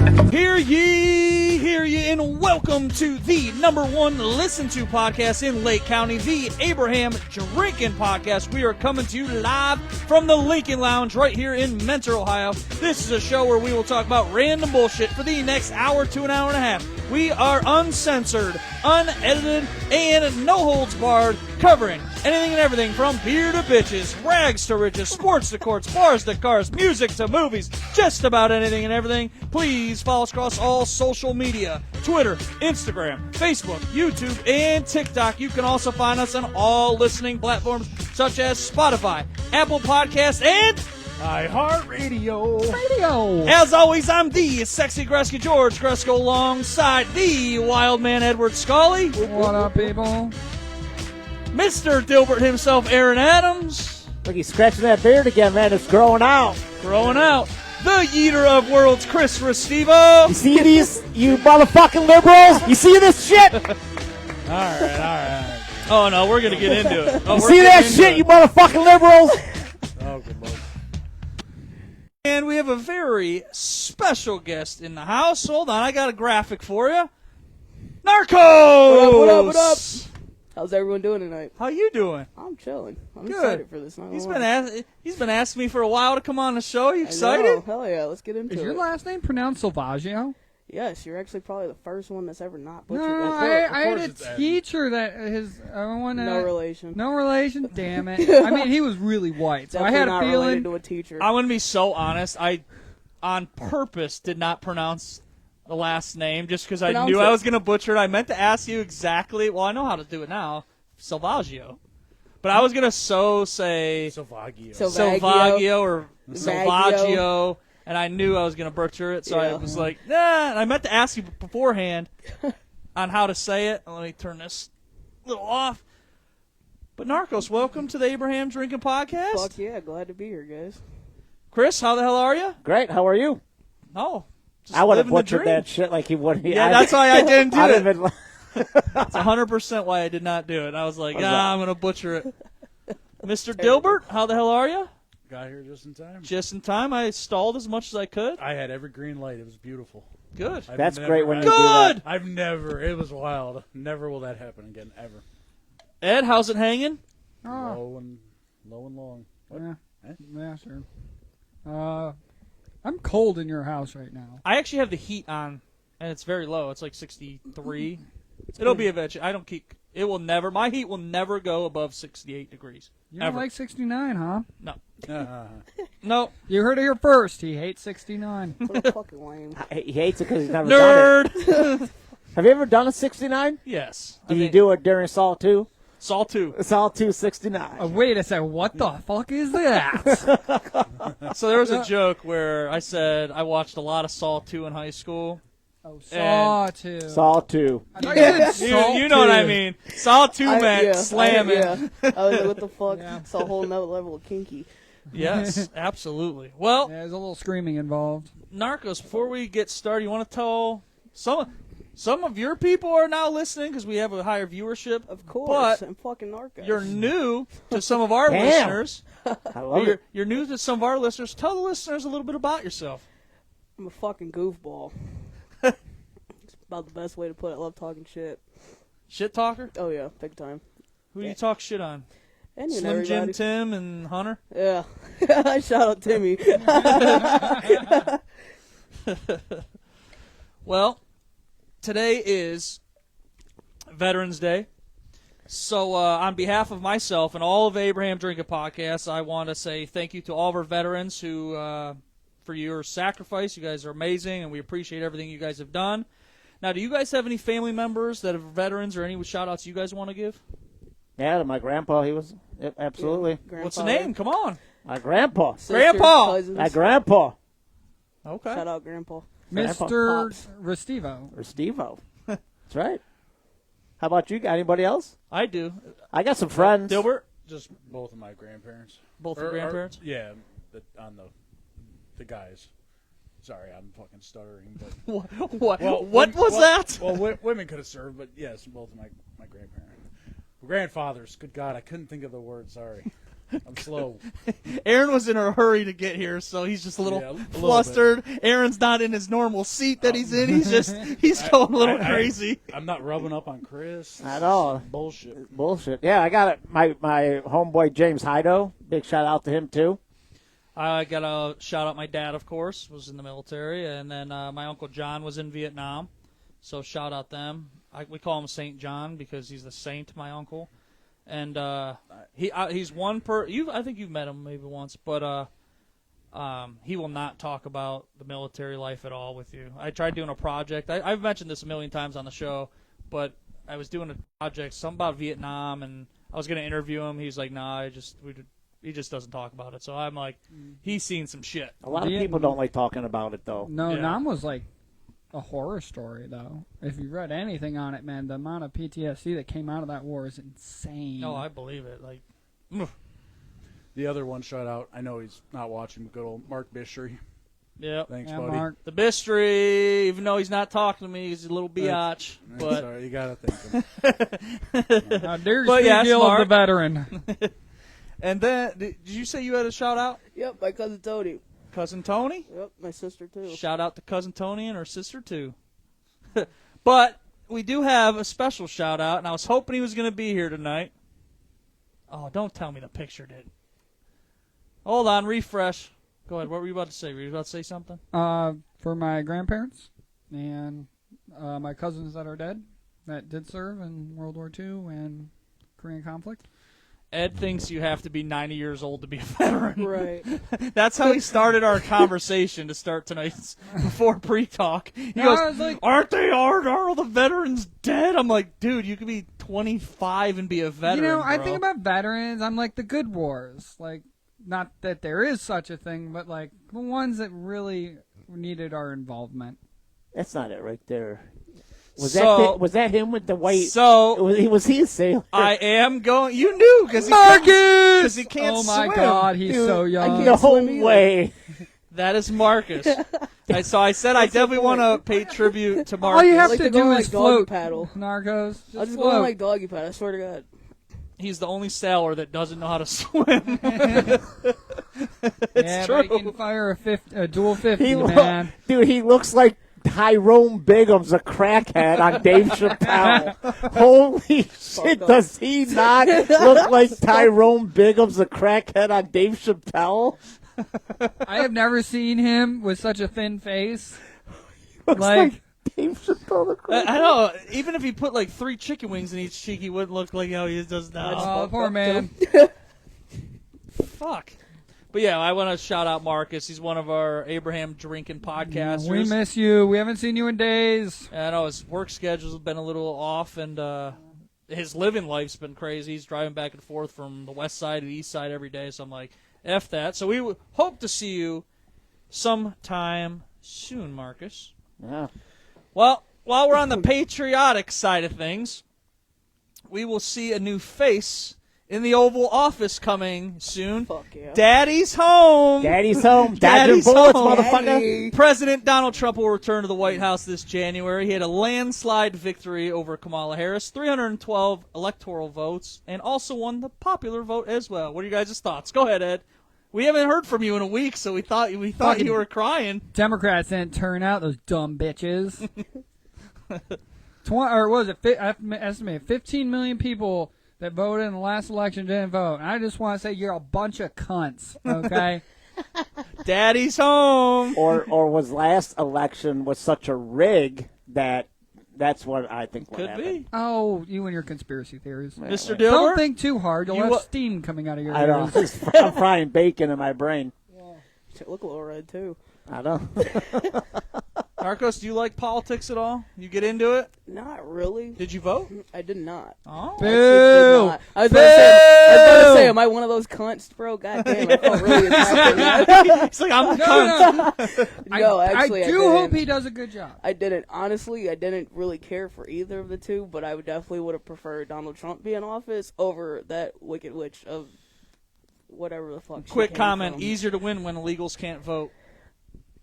Hear ye, and welcome to the #1 listen to podcast in Lake County, the Abraham Drinking Podcast. We are coming to you live from the Lincoln Lounge right here in Mentor, Ohio. This is a show where we will talk about random bullshit for the next hour to an hour and a half. We are uncensored, unedited, and no holds barred, covering anything and everything from beer to bitches, rags to riches, sports to courts, bars to cars, music to movies, just about anything and everything. Please follow us across all social media, Twitter, Instagram, Facebook, YouTube, and TikTok. You can also find us on all listening platforms such as Spotify, Apple Podcasts, and iHeartRadio. As always, I'm the sexy Gretzky George Gretzko alongside the wild man Edward Scully. What up, people? Mr. Dilbert himself, Aaron Adams. Look, he's scratching that beard again, man. It's growing out. Growing out. The Eater of Worlds, Chris Restivo. You see these, you motherfucking liberals? You see this shit? All right. Oh, no, we're going to get into it. You see that shit, you motherfucking liberals? Oh, good Lord. And we have a very special guest in the house. Hold on, I got a graphic for you. Narcos! What up? How's everyone doing tonight? How you doing? I'm chilling. I'm Good. excited for this. He's been asking me for a while to come on the show. You excited? Hell yeah, let's get into it. Is your last name pronounced Salvaggio? Yes, you're actually probably the first one that's ever not butchered. No, I had a teacher that his no relation. No relation. Damn it! I mean, he was really white, so Definitely I had not a feeling. related to a teacher. I'm going to be so honest. I, on purpose, did not pronounce the last name just because I knew I was going to butcher it. I meant to ask you exactly. Well, I know how to do it now. Salvaggio. But I was going to say Salvaggio or Salvaggio. And I knew I was going to butcher it, so I was like, nah. And I meant to ask you beforehand on how to say it. Let me turn this little off. But Narcos, welcome to the Abraham Drinking Podcast. Fuck yeah, glad to be here, guys. Chris, how the hell are you? Great, how are you? Oh, just I would have living the butchered dream. that shit like he would. Yeah, that's why I didn't do it. Been... That's 100% why I did not do it. I was like, I'm going to butcher it. Mr. Dilbert, how the hell are you? Got here just in time. Just in time. I stalled as much as I could. I had every green light. It was beautiful. Good. That's great when you do Good. that. I've never. It was wild. Never will that happen again, ever. Ed, how's it hanging? Low and long. What? Yeah, sure. I'm cold in your house right now. I actually have the heat on, and it's very low. It's like 63. It'll be eventually. I don't keep. It will never. My heat will never go above 68 degrees. You don't like 69, huh? No. No. You heard it here first. He hates 69. What a fucking lame. He hates it because he's never done it. Nerd. Have you ever done a 69? Yes. Did you do it during Saul 2? Saul 2. Saul 2 69. Wait a second. What the fuck is that? So there was a joke where I said I watched a lot of Saul 2 in high school. Oh, Saw 2. Saul 2. I thought you said Saw You know what I 2. mean. Saul 2 meant slamming. I was like, what the fuck? It's a whole nother level of kinky. Yes, absolutely. Well, There's a little screaming involved. Narcos, before we get started, you want to tell some of your people are now listening because we have a higher viewership. Of course. But I'm fucking Narcos. you're new to some of our Damn. listeners. I love it. You're new to some of our listeners. Tell the listeners a little bit about yourself. I'm a fucking goofball. It's about the best way to put it. I love talking shit. Shit talker? Oh, yeah. Big time. Who do you talk shit on? And you Slim know Jim, everybody. Tim, and Hunter? Yeah. Shout out Timmy. Well, today is Veterans Day. So on behalf of myself and all of Abraham Drinking Podcasts, I want to say thank you to all of our veterans who for your sacrifice. You guys are amazing, and we appreciate everything you guys have done. Now, do you guys have any family members that are veterans or any shout-outs you guys want to give? Yeah, to my grandpa, he was, absolutely. What's the name? Come on. My grandpa. Sisters, Grandpa! cousins. My grandpa. Okay. Shout out Grandpa. Mr. Pops. Restivo. Or Steve-O. That's right. How about you? Got anybody else? I do. I got some friends. Dilbert? Just both of my grandparents. Both your grandparents? Yeah, on the guys. Sorry, I'm fucking stuttering. But What was that? Well, women could have served, but yes, both of my grandparents. Grandfathers. Good God, I couldn't think of the word. Sorry. I'm slow. Aaron was in a hurry to get here, so he's just a little Yeah, a little flustered. Aaron's not in his normal seat that he's in. He's going a little crazy. I'm not rubbing up on Chris. At all. Bullshit. Yeah, I got it. My homeboy James Hido. Big shout out to him too. I got to shout out my dad, of course, was in the military, and then my Uncle John was in Vietnam, so shout out them. We call him Saint John because he's the saint, my uncle. And he's one I think you've met him maybe once, but he will not talk about the military life at all with you. I tried doing a project. I've mentioned this a million times on the show, but I was doing a project, something about Vietnam, and I was going to interview him. He's like, nah, he just doesn't talk about it. So I'm like, he's seen some shit. A lot of people don't like talking about it, though. No, Yeah. Nam was like a horror story, though. If you read anything on it, man, the amount of PTSD that came out of that war is insane. No, I believe it. Like, The other one shout out. I know he's not watching, but good old Mark Bishry. yep. Thanks, yeah, buddy. Mark. The Bistry, even though he's not talking to me, he's a little biatch. But Sorry, you gotta thank him. There's But the yes, deal of Mark. the veteran. and then, did you say you had a shout out? Yep, my cousin Tony. Cousin Tony? Yep, my sister too. Shout out to Cousin Tony and her sister, too. But we do have a special shout out, and I was hoping he was going to be here tonight. Oh, don't tell me the picture did. Hold on, refresh. Go ahead. What were you about to say? Were you about to say something? For my grandparents and my cousins that are dead that did serve in World War II and Korean conflict. Ed thinks you have to be 90 years old to be a veteran. Right. That's how he started our conversation to start tonight's before pre-talk. He No, goes, I was like- aren't all the veterans dead? I'm like, dude, you could be 25 and be a veteran, You know, I bro. think about veterans. I'm like the good wars. Like, not that there is such a thing, but like the ones that really needed our involvement. That's not it right there. Was that him with the white? So was he a sailor? I am going. You knew because Marcus! he can't Oh my swim. God, he's Dude, so young. No swim either. way. That is Marcus. So I said I definitely want to pay tribute to Marcus. All you have Like to to go do on, is like, doggy float, paddle. Narcos. I'll just go float. on like doggy paddle. I swear to God. He's the only sailor that doesn't know how to swim. Yeah, true. but he can fire a dual 50, He man. Dude, he looks like Tyrone Bigum's a crackhead on Dave Chappelle. Holy shit, does he not look like Tyrone Bigum's a crackhead on Dave Chappelle? I have never seen him with such a thin face. Looks like Dave Chappelle the crackhead. I know. Even if he put like 3 chicken wings in each cheek, he wouldn't look like how he does now. Oh, poor man. Fuck. But yeah, I want to shout out Marcus. He's one of our Abraham drinking podcasters. We miss you. We haven't seen you in days. I know his work schedule's been a little off, and his living life's been crazy. He's driving back and forth from the west side to the east side every day, so I'm like, F that. So we hope to see you sometime soon, Marcus. Yeah. Well, while we're on the patriotic side of things, we will see a new face in the Oval Office coming soon. Fuck yeah. Daddy's home. Daddy's home. Daddy's Dodger bullets, home. motherfucker. Daddy. President Donald Trump will return to the White House this January. He had a landslide victory over Kamala Harris, 312 electoral votes, and also won the popular vote as well. What are you guys' thoughts? Go ahead, Ed. We haven't heard from you in a week, so we thought you were crying. Democrats didn't turn out, those dumb bitches. Or was it? I estimate 15 million people that voted in the last election didn't vote. And I just want to say you're a bunch of cunts. Okay. Daddy's home. Or was last election was such a rig that's what I think what Could happened. be. Oh, you and your conspiracy theories. Mr. Don't Dilbert? think too hard. You'll You have steam coming out of your I don't ears. know. I'm frying bacon in my brain. Shit, look a little red too. I don't. Marcos, do you like politics at all? You get into it? Not really. Did you vote? I did not. Oh. Boo! Did not. I was about to say, am I one of those cunts, bro? God damn, I felt really attacked. It's like, I'm a No, cunt. no. No, actually, I do didn't. hope he does a good job. I didn't. Honestly, I didn't really care for either of the two, but I would definitely would have preferred Donald Trump be in office over that wicked witch of whatever the fuck. she Quick came comment, from. easier to win when illegals can't vote.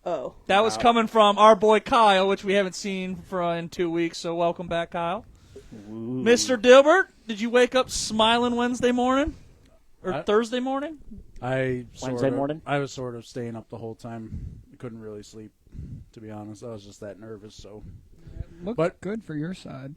Oh, That was coming from our boy Kyle, which we haven't seen for in 2 weeks, so welcome back, Kyle. Mr. Dilbert, did you wake up smiling Wednesday morning? Or Thursday morning? Wednesday morning? I was sort of staying up the whole time. I couldn't really sleep, to be honest. I was just that nervous. So, Looked good for your side.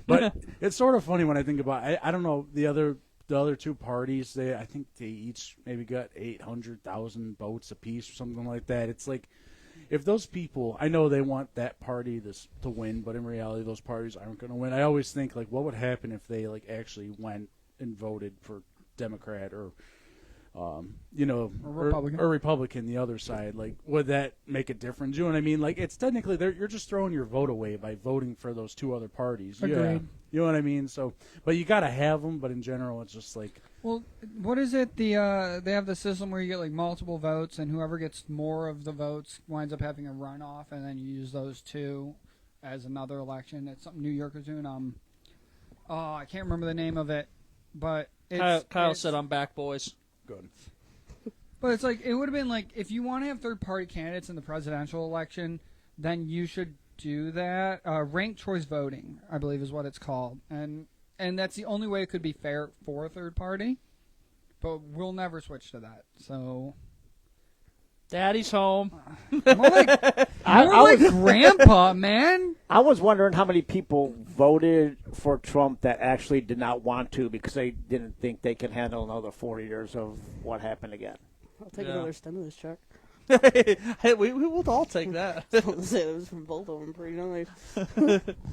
but it's sort of funny when I think about. I don't know the other two parties. I think they each maybe got 800,000 votes apiece or something like that. It's like, if those people, I know they want that party to win, but in reality, those parties aren't going to win. I always think, like, what would happen if they actually went and voted for Democrat or Republican, the other side? Like, would that make a difference? You know what I mean? Like, it's technically you're just throwing your vote away by voting for those two other parties. Agreed. Yeah, you know what I mean? So, but you got to have them. But in general, it's just like, well, what is it? They have the system where you get like multiple votes, and whoever gets more of the votes winds up having a runoff, and then you use those two as another election. It's something New York is doing. I can't remember the name of it, but Kyle said, "I'm back, boys." good. But it's like, it would have been like, if you want to have third-party candidates in the presidential election, then you should do that. Ranked choice voting, I believe, is what it's called, and that's the only way it could be fair for a third party. But we'll never switch to that. So, Daddy's home. more like Grandpa, man. I was wondering how many people voted for Trump that actually did not want to because they didn't think they could handle another 4 years of what happened again. I'll take another stimulus check. Hey, we will all take that. It was from both of them. Pretty nice.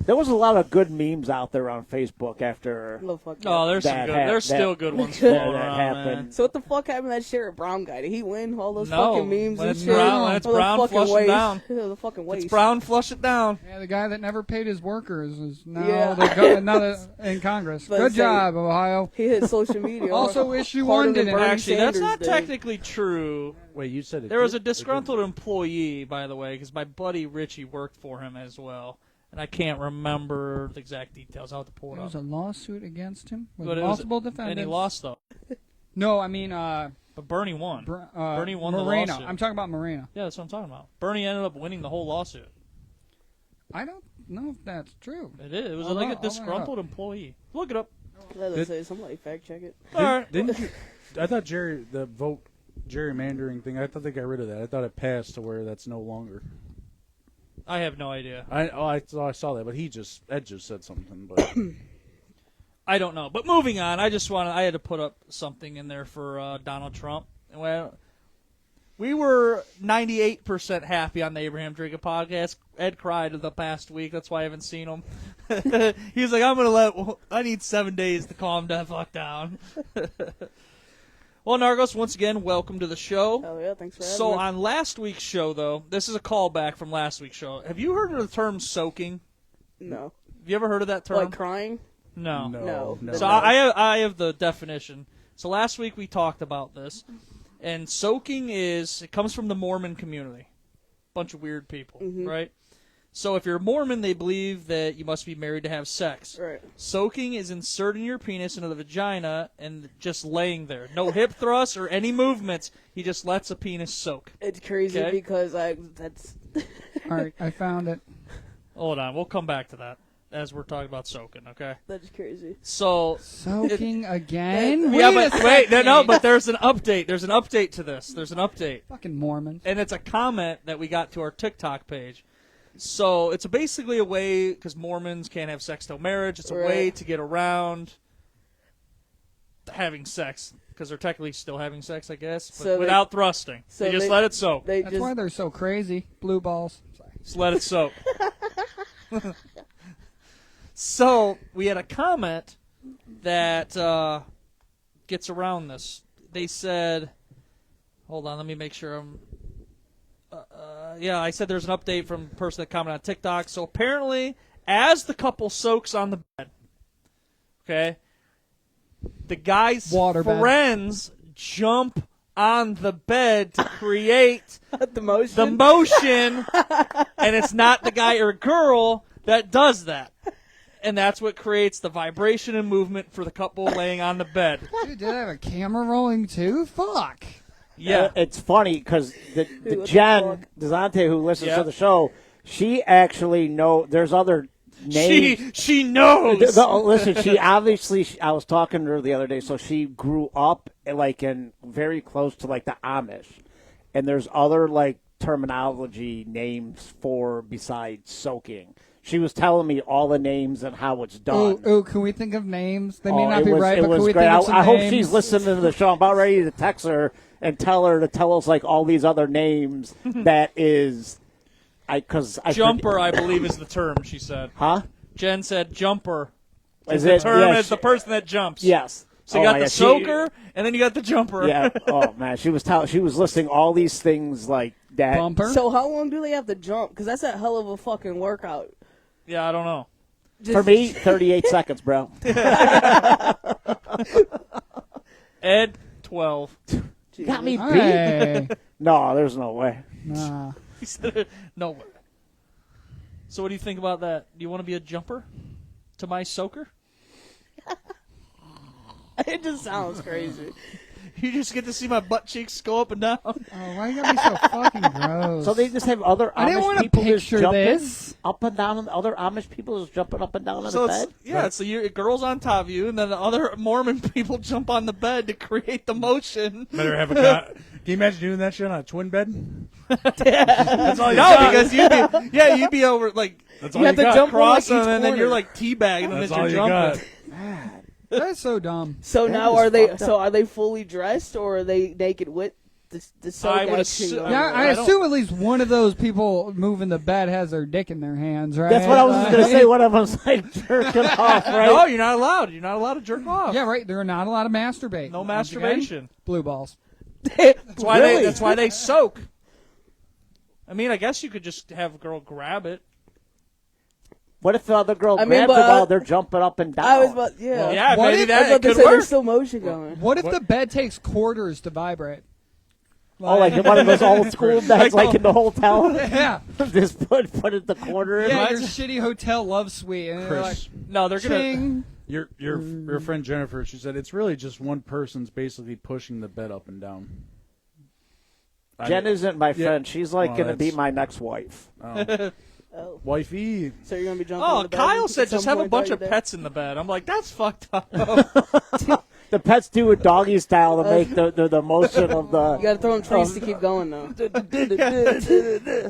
There was a lot of good memes out there on Facebook after Oh, fuck Oh, yeah. there's some good. There's still good ones that going around, happened. man. So what the fuck happened to that Sherrod Brown guy? Did he win all those No, fucking memes when and it's shit? Brown- when it's What the Brown, fucking flush 'em waste. down. The fucking waste. It's Brown, flush it down. Yeah, the guy that never paid his workers is now in Congress. But Good say- job, Ohio. He hit social media. Also, issue harder one than didn't. Bernie Actually, that's Sanders not did. technically true. Wait, you said it. There was a did? disgruntled employee, by the way, because my buddy Richie worked for him as well, and I can't remember the exact details. I'll have to pull it There was up. a lawsuit against him with But it was- multiple defendants. And he lost though. No, I mean, But Bernie won. Bernie won the Moreno. lawsuit. I'm talking about Moreno. Yeah, that's what I'm talking about. Bernie ended up winning the whole lawsuit. I don't know if that's true. It is. It was I'll like look- a I'll look it disgruntled employee. Look it up. Let's say somebody fact check it. All right. Didn't you? I thought the vote gerrymandering thing. I thought they got rid of that. I thought it passed to where that's no longer. I have no idea. I saw that, but Ed just said something. But I don't know. But moving on, I had to put up something in there for Donald Trump. Well, we were 98% happy on the Abraham Drinking podcast. Ed cried the past week. That's why I haven't seen him. He was like, I need 7 days to calm the fuck down. Well, Nargos, once again, welcome to the show. Oh yeah, thanks for having So me. on last week's show, though, this is a callback from last week's show. Have you heard of the term soaking? No. Have you ever heard of that term? Like crying? No. No. So I have the definition. So last week we talked about this, and soaking it comes from the Mormon community, bunch of weird people, right? So if you're Mormon, they believe that you must be married to have sex. Right. Soaking is inserting your penis into the vagina and just laying there, no hip thrusts or any movements. He just lets a penis soak. It's crazy Okay. because that's All right, I found it. Hold on, we'll come back to that as we're talking about soaking. Okay. that's crazy. So Soaking again? yeah, Wait but a wait, no, second. but there's an update. There's an update to this. There's an update. Fucking Mormons. And it's a comment that we got to our TikTok page. So it's basically a way, because Mormons can't have sex till marriage, it's a way Right. to get around having sex, because they're technically still having sex, I guess, but So they- without thrusting. so They just they- let it soak. They That's just why they're so crazy. Blue balls. Sorry. Just let it soak. So we had a comment that gets around this. They said, hold on, let me make sure I'm... I said there's an update from the person that commented on TikTok. So apparently, as the couple soaks on the bed, okay, the guy's Waterbed. friends jump on the bed to create the motion. the motion, and it's not the guy or girl that does that. And that's what creates the vibration and movement for the couple laying on the bed. Dude, did I have a camera rolling too? Fuck. Yeah. It's funny because the What the Jen fuck? DeZante, who listens Yeah. to the show, she actually there's other names. She knows. Listen, she obviously. I was talking to her the other day. So she grew up like in very close to like the Amish, and there's other like terminology names for besides soaking. She was telling me all the names and how it's done. Oh, can we think of names? They may not be right, it but was can we great. think of some I hope names? she's listening to the show. I'm about ready to text her and tell her to tell us like all these other names. That is, because Jumper, I believe, is the term. She said. Huh? Jen said jumper. Is the it? term Yeah, is the person that jumps. Yes. So you got my the God. soaker, and then you got the jumper. Yeah. Oh man, she was listing all these things like that. Bumper. So how long do they have to jump? Because that's a hell of a fucking workout. Yeah, I don't know. For me, 38 seconds, bro. Ed, 12. You got me beat. Hey. No, there's no way. Nah. He said, no way. So what do you think about that? Do you want to be a jumper to my soaker? It just sounds crazy. You just get to see my butt cheeks go up and down. Oh, why you gotta be so fucking gross? So they just have other I didn't Amish want to people just picture jumping this. up and down. Other Amish people just jumping up and down on So the it's, bed. yeah, it's the girls on top of you, and then the other Mormon people jump on the bed to create the motion. Better have a Can you imagine doing that shit on a twin bed? That's all you got. Because you'd be over like That's You all have you to got. jump on, like, cross them, each and then you're corner. like teabagging them That's as all you're you got. jumping. That's so dumb. So That now is are they? fucked So up. are they fully dressed, or are they naked with the soak I would action assume- going Yeah, on? I don't- assume at least one of those people moving the bed has their dick in their hands, right? That's what I was just going to say. One of them's like jerking off, right? No, you're not allowed. You're not allowed to jerk off. Yeah, right. They're not allowed to masturbate. No Once again, masturbation. blue balls. That's why Really? that's why they soak. I mean, I guess you could just have a girl grab it. What if the other girl I mean, grabs but, it while they're jumping up and down? I was about, yeah. Yeah, What maybe if- I was that about it to could say work. there's still motion going. What if the bed takes quarters to vibrate? Oh, like one of those old school beds, like in the hotel. Yeah. Just put it in the corner. Yeah, your shitty hotel love suite. And they're like, Chris, No, they're gonna. ching. your friend Jennifer, she said it's really just one person's basically pushing the bed up and down. Jen isn't my friend. She's like Well, going to be that's- my next wife. Oh. Wifey. So you're gonna be jumping. Oh, on the bed Kyle at said some just have a point bunch during of the day? pets in the bed. I'm like, that's fucked up. The pets do a doggy style to make the motion of the. You gotta throw in trees to keep going though.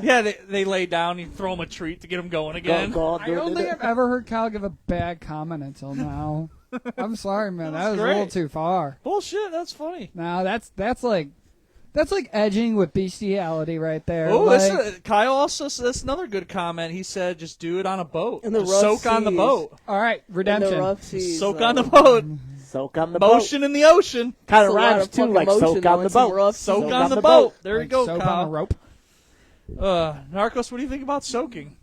Yeah, they lay down. You throw them a treat to get them going again. Go, I don't think I've ever heard Kyle give a bad comment until now. I'm sorry, man. That was a little great. too far. Bullshit. That's funny. No, that's like edging with bestiality right there. Oh, Like, Kyle also. That's another good comment. He said, just do it on a boat. In the Just rough soak on the seas. boat. all right, In redemption. the rough seas, Soak though. on the boat. Soak on the Motion in the ocean. boat. Kind It's of a lot rhymes of too, fucking like motion, soak though, on the in some boat. rough Soak seas. on the boat. There you Like go, soap Kyle. on a rope. Narcos, what do you think about soaking?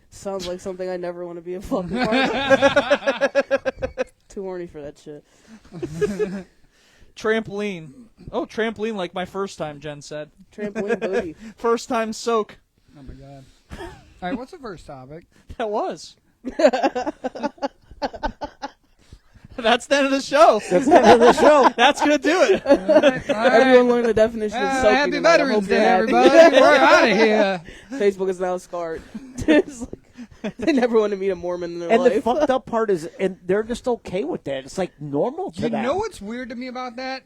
Sounds like something I never want to be a fucking part of. Too horny for that shit. Trampoline. Oh, trampoline like my first time, Jen said. Trampoline booty. First time soak. Oh my god. All right, what's the first topic? That was. That's the end of the show. That's the end of the show. That's going to do it. All right. Everyone learned the definition of soaking. Happy tonight. I Veterans hope you're Day, happy. everybody. We're out of here. Facebook is now scarred. It's like, they never want to meet a Mormon in their And the life. fucked up part is, and they're just okay with that. It's like normal to You them. know what's weird to me about that?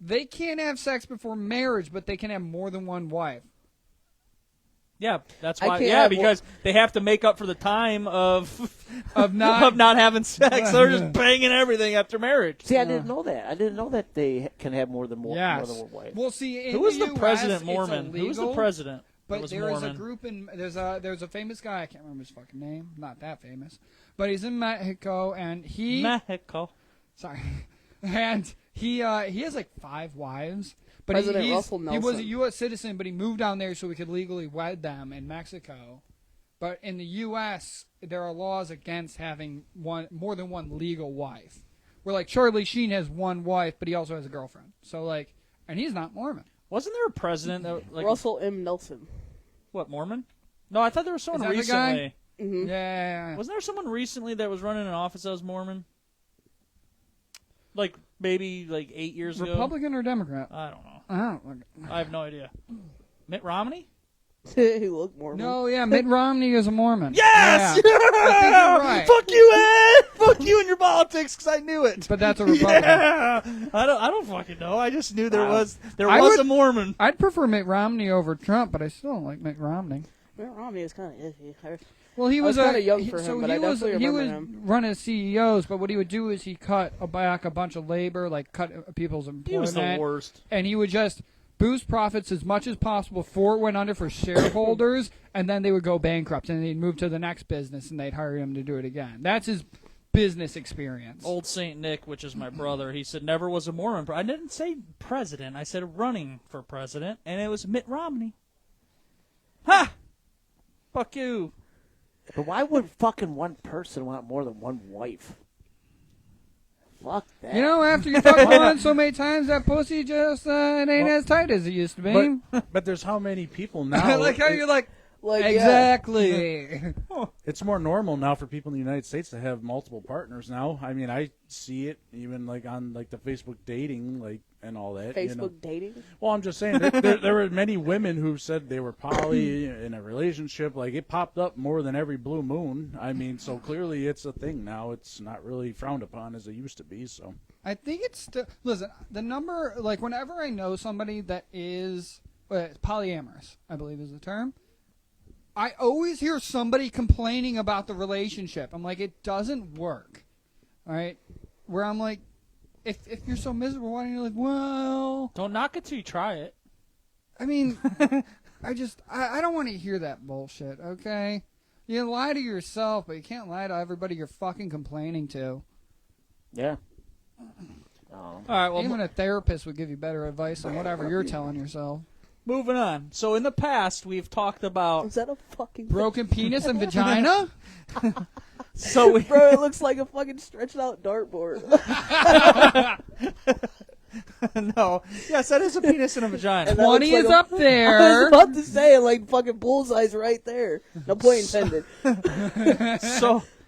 They can't have sex before marriage, but they can have more than one wife. Yeah, that's I why. can't Yeah, have because they have to make up for the time of not- of not having sex. They're just banging everything after marriage. See, I didn't know that. I didn't know that they can have more than one, Yes. more than one wife. Well, see, in Who was the the US, president it's Mormon? Who was the illegal, president? that But was there is Mormon? a group in there's a famous guy, I can't remember his fucking name, not that famous, but he's in Mexico and he Mexico. sorry, and he has like 5 wives. But President Russell he was a Nelson. U.S. citizen, but he moved down there so he could legally wed them in Mexico. But in the U.S., there are laws against having more than one legal wife. Where like Charlie Sheen has one wife, but he also has a girlfriend. So like, and he's not Mormon. Wasn't there a president that like Russell M. Nelson. what Mormon? No, I thought there was someone Is that the guy? recently. Mm-hmm. Yeah. Wasn't there someone recently that was running an office that was Mormon? Like maybe like 8 years ago. Republican or Democrat? I don't know. I don't know. I have no idea. Mitt Romney? He looked Mormon. No, yeah, Mitt Romney is a Mormon. Yes! Yeah. I think you're right. Fuck you, Ed! Fuck you and your politics, because I knew it. But that's a Republican. Yeah. I don't fucking know. I just knew there was I would- a Mormon. I'd prefer Mitt Romney over Trump, but I still don't like Mitt Romney. Mitt Romney is kind of iffy. Well, he I was was kinda young for him, so but he I was definitely he remember was him. running CEOs, but what he would do is he cut back a bunch of labor, like cut people's employment. He was the worst. And he would just boost profits as much as possible before it went under for shareholders, and then they would go bankrupt, and they'd move to the next business, and they'd hire him to do it again. That's his business experience. Old Saint Nick, which is my brother, he said never was a Mormon. I didn't say president. I said running for president, and it was Mitt Romney. Ha! Fuck you. But why would fucking one person want more than one wife? Fuck that. You know, after you fuck one so many times, that pussy just it ain't as tight as it used to be. But there's how many people I now? like how you're like, Like, exactly. It's more normal now for people in the United States to have multiple partners now. I mean, I see it even like on like the Facebook dating, like and all that. Facebook you know? dating. Well, I'm just saying there were many women who said they were poly in a relationship. Like it popped up more than every blue moon. I mean, so clearly it's a thing now. It's not really frowned upon as it used to be. So I think it's still. Listen, the number, like, whenever I know somebody that is polyamorous, I believe is the term, I always hear somebody complaining about the relationship. I'm like, it doesn't work. All right? Where I'm like, if you're so miserable, why don't you like, well, Don't knock it till you try it. I mean, I don't want to hear that bullshit, okay? You can lie to yourself, but you can't lie to everybody you're fucking complaining to. Yeah. All right, well, Even a therapist would give you better advice than whatever you're telling yourself. moving on. So in the past, we've talked about. Is that a fucking Broken penis and vagina? So we. Bro, it looks like a fucking stretched out dartboard. No. Yes, that is a penis and a vagina. And that looks 20 like is a- up I was there. about to say, like, fucking bullseye's right there. No point intended.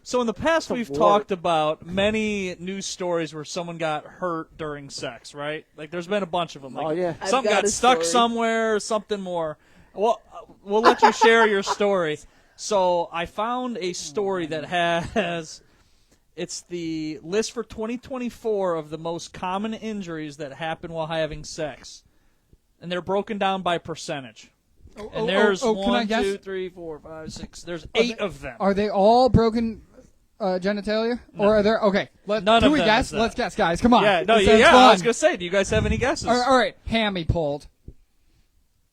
So in the past, we've talked about many news stories where someone got hurt during sex, right? Like, there's been a bunch of them. Like, Oh, yeah. I've something got got a stuck story. somewhere, something more. Well, we'll let you share your story. So I found a story that has, it's the list for 2024 of the most common injuries that happen while having sex. And they're broken down by percentage. And there's can I 1, guess? 2, 3, 4, 5, 6. There's 8 of them. Are they all broken genitalia? Or are there... Okay, None do of we them guess? is that. Let's guess, guys. Come on. Yeah, no, This yeah, sounds I fun. was going to say, do you guys have any guesses? All right, hammy pulled.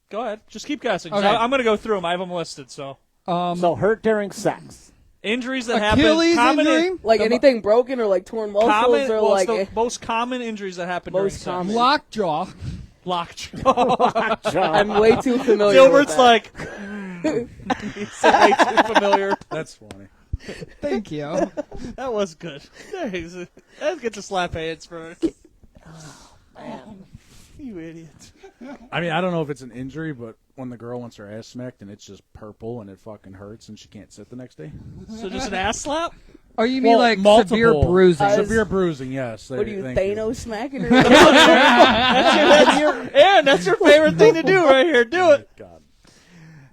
Go ahead. Just keep guessing. Okay. I'm going to go through them. I have them listed. So So hurt during sex. injuries that Achilles happen. Common injury? Like, anything broken or, like, torn muscles Common, or, well, like... it's the most common injuries that happen during Most sex. common. Lockjaw. Lockjaw. I'm way too familiar Gilbert's with that. like, he's way too familiar. that's funny. Thank you. That was good. Thanks. That gets a slap hands for. You idiot. I mean, I don't know if it's an injury, but when the girl wants her ass smacked and it's just purple and it fucking hurts and she can't sit the next day. So just an ass slap? Oh, you mean Well, like multiple. severe bruising? Severe bruising, yes. What are you, Thank Thanos smacking her? Aaron, that's your favorite thing to do right here. Do it. God.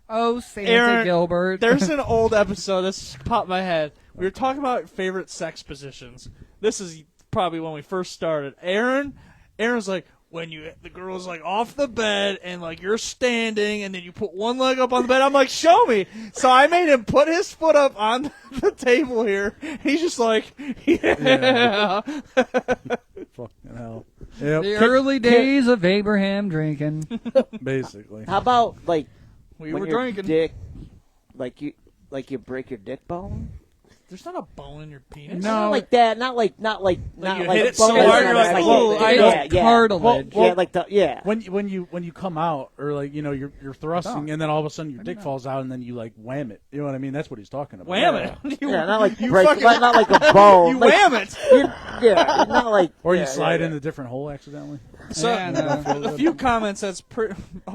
Oh, Santa Aaron, Gilbert. There's an old episode that's popped in my head. We were talking about favorite sex positions. This is probably when we first started. Aaron's like, when the girl's like off the bed and like you're standing and then you put one leg up on the bed. I'm like, show me. So I made him put his foot up on the table here. He's just like, yeah. Fucking hell. Yep. the early days of Abraham drinking. Basically. How about like We when were your drinking. dick, like you break your dick bone? There's not a bone in your penis. No. Not like that. Not like you like hit a it so bone. hard, you're like, "Ooh, I don't cartilage." Yeah, like the When you come out or like you're thrusting and then all of a sudden your dick falls out and then you like wham it. You know what I mean? That's what he's talking about. Wham it. yeah, not like you break, fucking- not like a bone. You like, wham it. Yeah, not like Or you yeah, slide yeah, in a different hole accidentally. So Yeah, no. a few comments says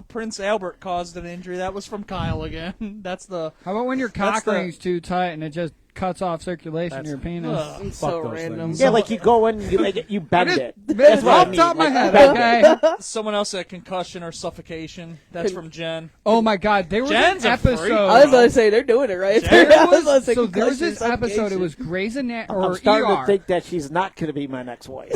Prince Albert caused an injury. That was from Kyle again. That's the How about when your cock That's the- ring's too tight and it just cuts off circulation That's- to your penis. It's so those random. things. Yeah, like you go in, you bend it. It's That's what I off mean. top of my Like, head, bend it. okay? Someone else said concussion or suffocation. That's from Jen. Oh my God, there was Jen's an a freak. episode. I was going to say, they're doing it right There there. I was gonna say So there was concussion, this episode. It suffocation. was Grey's Anatomy I'm or starting ER. to think that she's not going to be my next wife.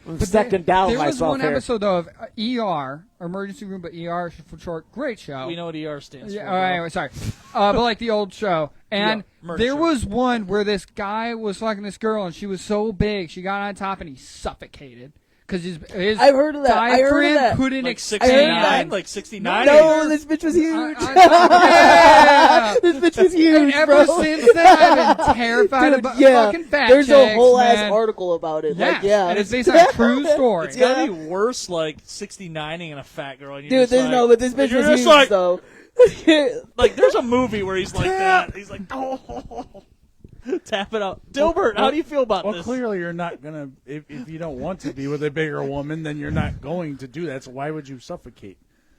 I'm second down There was myself one here. episode though of ER, emergency room, but ER for short. Great show. We know what ER stands Yeah, for. all right, anyway, sorry. But like the old show. And Yeah, murder there show. was one where this guy was fucking this girl, and she was so big, she got on top and he suffocated. Because his I've heard of that. I heard of diaphragm that. couldn't Like expand. 69? Like 69? No, this bitch was huge. Yeah. This bitch was huge, And ever bro. since then, I've been terrified Dude, about yeah. fucking fat There's chicks, a whole man. ass article about it. Yes, Like, yeah. and it's based on a true story. It's gotta be worse, like 69ing and a fat girl. And you're Dude, just there's like, no, but this bitch you're was just huge, like, though. like, there's a movie where he's like that. He's like, oh, tap it out. Dilbert, how do you feel about Well, this? clearly you're not gonna. If you don't want to be with a bigger woman, then you're not going to do that. So why would you suffocate?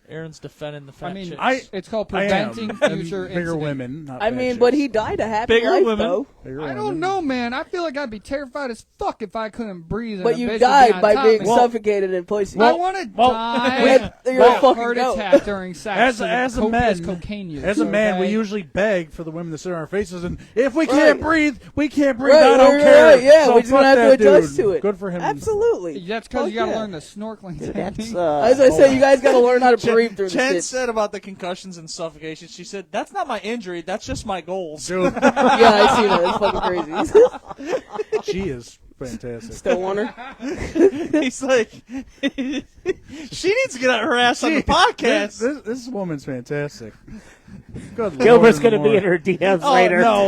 Aaron's defending the fat I mean, chicks. it's called I am. preventing And future bigger incident. women. Not I fat mean, chicks. but he died a happy Bigger life, women. though. Bigger I women. don't know, man. I feel like I'd be terrified as fuck if I couldn't breathe. and But a you bitch would be died on by top being of me. suffocated in pussy. I want to die With your of a fucking heart goat. attack during sex. As so as a copious man, cocaine use, as a man, we okay? usually beg for the women to sit on our faces, and if we Right. can't breathe, we can't breathe. Right, I don't right, care. right, yeah, so we're just fuck gonna have to that adjust dude. to it. Good for him. Absolutely. That's because you got to Fuck yeah. learn the snorkeling That's, technique. As I said, you guys got to learn how to breathe through Jen this shit. said about the concussions and suffocation, she said, that's not my injury, that's just my goals. Dude, Yeah, I see that. It's fucking crazy. she is fantastic. Still want her? He's like, she needs to get her ass on the podcast. This woman's fantastic. Good Gilbert's going going to be in her DMs Oh, later. No.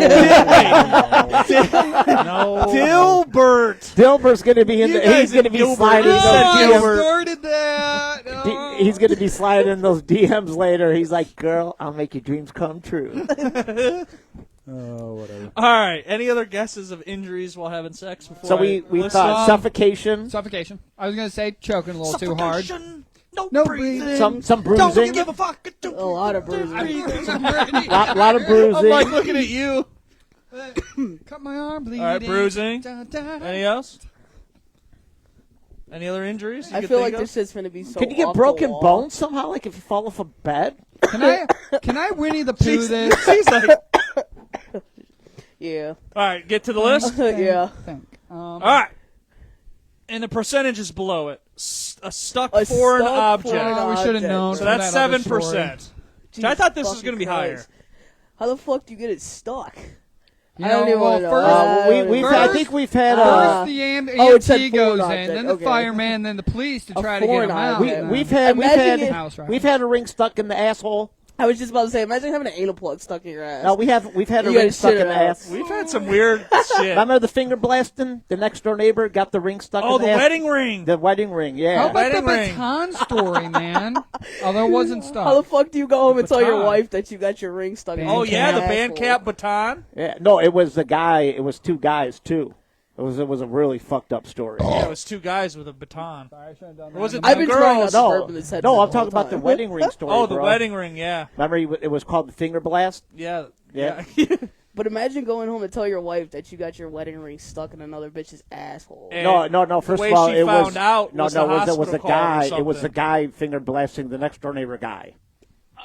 no. Dilbert. Dilbert's going to be in You the. guys He's going to and be Gilbert. sliding You those said I Gilbert. started that. Oh. He's going to be sliding in those DMs later. He's like, "Girl, I'll make your dreams come true." Oh, whatever. All right. Any other guesses of injuries while having sex before So I we list thought them? suffocation, Suffocation. I was gonna say choking a little too hard. Suffocation, No, No breathing. breathing. some Don't bruising, give a fuck. A lot of bruising. lot of bruising. I'm like looking at you. Cut my arm bleeding. All right, bruising. Da, da, da. Any else? Any other injuries? You I could feel think like of? this shit's gonna be so. Can you get off the broken wall. bones somehow? Like if you fall off a bed? Can I Winnie the Pooh this? She's like, Yeah. all right, get to the list. Yeah. All right. And the percentage is below it. A stuck A foreign stuck object. foreign Oh, we should have object. known. So for that's that other 7%. Jesus I thought this was fucking going to be Christ. higher. How the fuck do you get it stuck? You I don't know, even well, wanna know. first, We've First- I think we've had first the it said EMT foreign goes in, object, then the okay. fireman, then the police to A try to get foreign him out. object. we've had Imagine it- House, right? we've had a ring stuck in the asshole. I was just about to say, imagine having an anal plug stuck in your ass. No, we've had a You ring gotta stuck shit in it the out. ass. We've had some weird shit. Remember the finger blasting? The next door neighbor got the ring stuck Oh, in the the ass. wedding ring. The wedding ring, yeah. How about the Wedding ring. baton story, man? Although it wasn't How the stuff. fuck do you go home and tell your Baton. wife that you got your ring stuck in Band Oh, your yeah, the cap. band cap baton. Yeah, no, it was the guy. It was two guys too. It was a really fucked up story. Yeah, it was two guys with a baton. Or was it I've two been trying girls? not to No, burp in this headset no, I'm the talking whole about the time. wedding ring story. Oh, the bro. wedding ring, yeah. Remember, it was called the finger blast. Yeah. Yeah. But imagine going home and tell your wife that you got your wedding ring stuck in another bitch's asshole. And No. First way of all, she it was found out no, was no. the It was hospital the call or guy. It was the something. guy finger blasting the next door neighbor guy.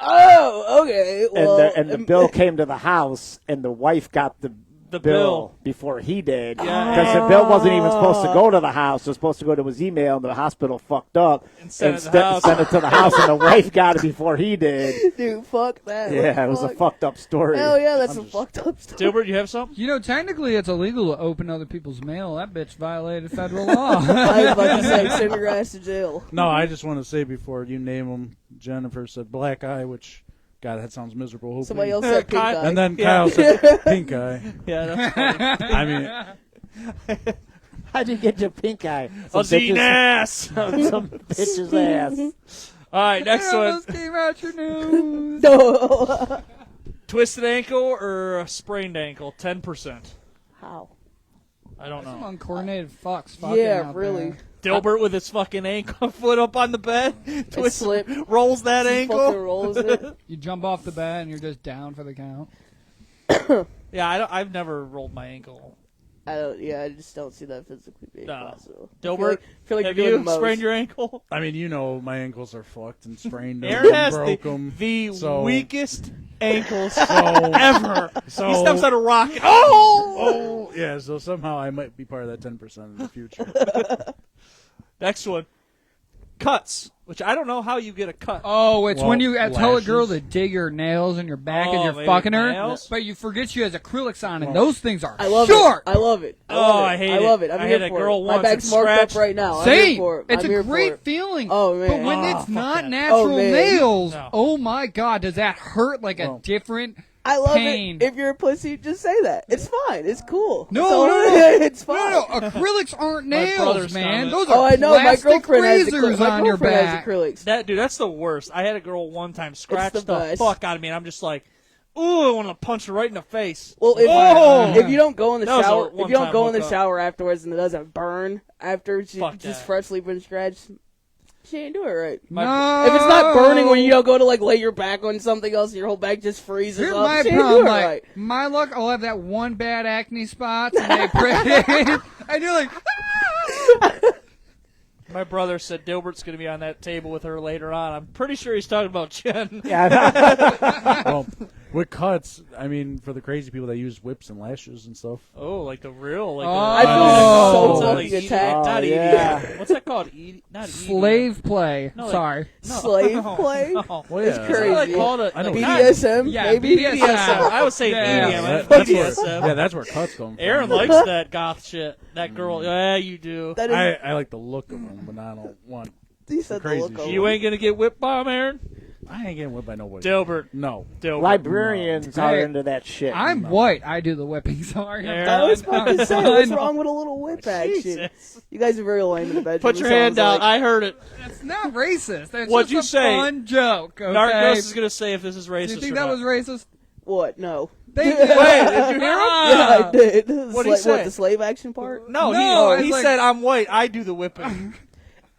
Oh, okay. Well, And the bill came to the house, and the wife got the bill. before he did. Yeah. Because the bill wasn't even supposed to go to the house. It was supposed to go to his email, and the hospital fucked up And sent it to the house. sent it to the house, and the wife got it before he did. dude, fuck that. Yeah, it was a fucked up story. Hell yeah, that's a fucked up story. Dilbert, you have something? You know, technically, it's illegal to open other people's mail. That bitch violated federal law. I was about to say, send your ass to jail. No, I just want to say before you name them, Jennifer said black eye, which, God, that sounds miserable. Hopefully. Somebody else said pink Kyle- eye. And then Yeah. Kyle said pink eye. Yeah, that's funny. I mean, How'd you get your pink eye? I was eating ass. Some bitch's ass. All right, next I one. almost came out your news. No. Twisted ankle or a sprained ankle? 10%. How? I don't Some know. uncoordinated fucks fucking Yeah, out really. there. Dilbert with his fucking ankle foot up on the bed. Twist, slip. rolls that He fucking ankle. rolls it. You jump off the bed and you're just down for the count. Yeah, I've never rolled my ankle. I just don't see that physically being No. possible. Dilbert, feel like have you're doing you the most. sprained your ankle? I mean, you know, my ankles are fucked and sprained them Aaron and has broke them. the so, weakest ankles so, ever. So, He steps on a rock. And, oh! Oh, yeah. So somehow I might be part of that 10% in the future. Next one. Cuts, which I don't know how you get a cut. Oh, it's Well, when you tell a girl lashes. to dig her nails in your back Oh, and you're maybe fucking her, nails? but you forget she has acrylics on, and Well, those things are I love short. it. I love it. Oh, I hate I it. love it. I'm I here had a for girl it. once My back's that marked up scratched- right now. I'm here Same. for it. It's I'm a here for great it. feeling. Oh, man. But when Oh, it's fuck not that. natural Oh, man. nails, No. oh my god, does that hurt like a Well, different I love pain? it. If you're a pussy, just say that. It's fine. It's cool. No, That's all no, it no. is. It's fine. No, acrylics aren't My nails, brother's man. comment. Those are Oh, I know. My plastic girlfriend has razors my on your girlfriend back. has acrylics. Dude, that's the worst. I had a girl one time scratch the the best. fuck out of me, and I'm just like, ooh, I want to punch her right in the face. Well, Oh! if you don't go in the That was a shower, if you one-time don't go in the hookup. shower afterwards and it doesn't burn after she's Fuck just that. freshly been scratched, she ain't doing it right. No. If it's not burning when you don't go to like lay your back on something else and your whole back just freezes Here's up, my she ain't problem. doing it Like, right. my luck, I'll have that one bad acne spot, and they and you're like, My brother said Dilbert's going to be on that table with her later on. I'm pretty sure he's talking about Jen. Yeah. well, with cuts, I mean, for the crazy people that use whips and lashes and stuff. Oh, like the real, like I the, feel what's so that, fucking ED attacked. Not Oh, ED. yeah. What's that called? Not ED. slave play. No, like- Sorry. No. Slave No. play? No. Well, It's yeah. Isn't that like crazy. called a, I know like, what BDSM, Yeah, maybe? BDSM. I was saying Yeah. EDM. That- That's that's where, BDSM. yeah, that's where cuts come from. Aaron likes that goth shit. That girl. Yeah, you do. That is, I like the look of them, but I don't want. he said the crazy look shit. You ain't going to get whipped by him, Aaron? I ain't getting whipped by nobody. Dilbert. No. Dilbert. Librarians are Hey, into that shit. I'm white. I do the whipping. Sorry. Aaron. I was about to say, I what's know. wrong with a little whip action? Jesus. You guys are very lame in the bedroom. Put your it hand sounds out. I heard it. That's not racist. That's What'd just you a say? fun joke. Okay. Narcos is going to say if this is racist Do you think or that not. was racist? What? No. They did. Wait, did you hear him? Yeah, I did. What'd he say? What, the slave action part? No, No, he it's like- said, I'm white. I do the whipping.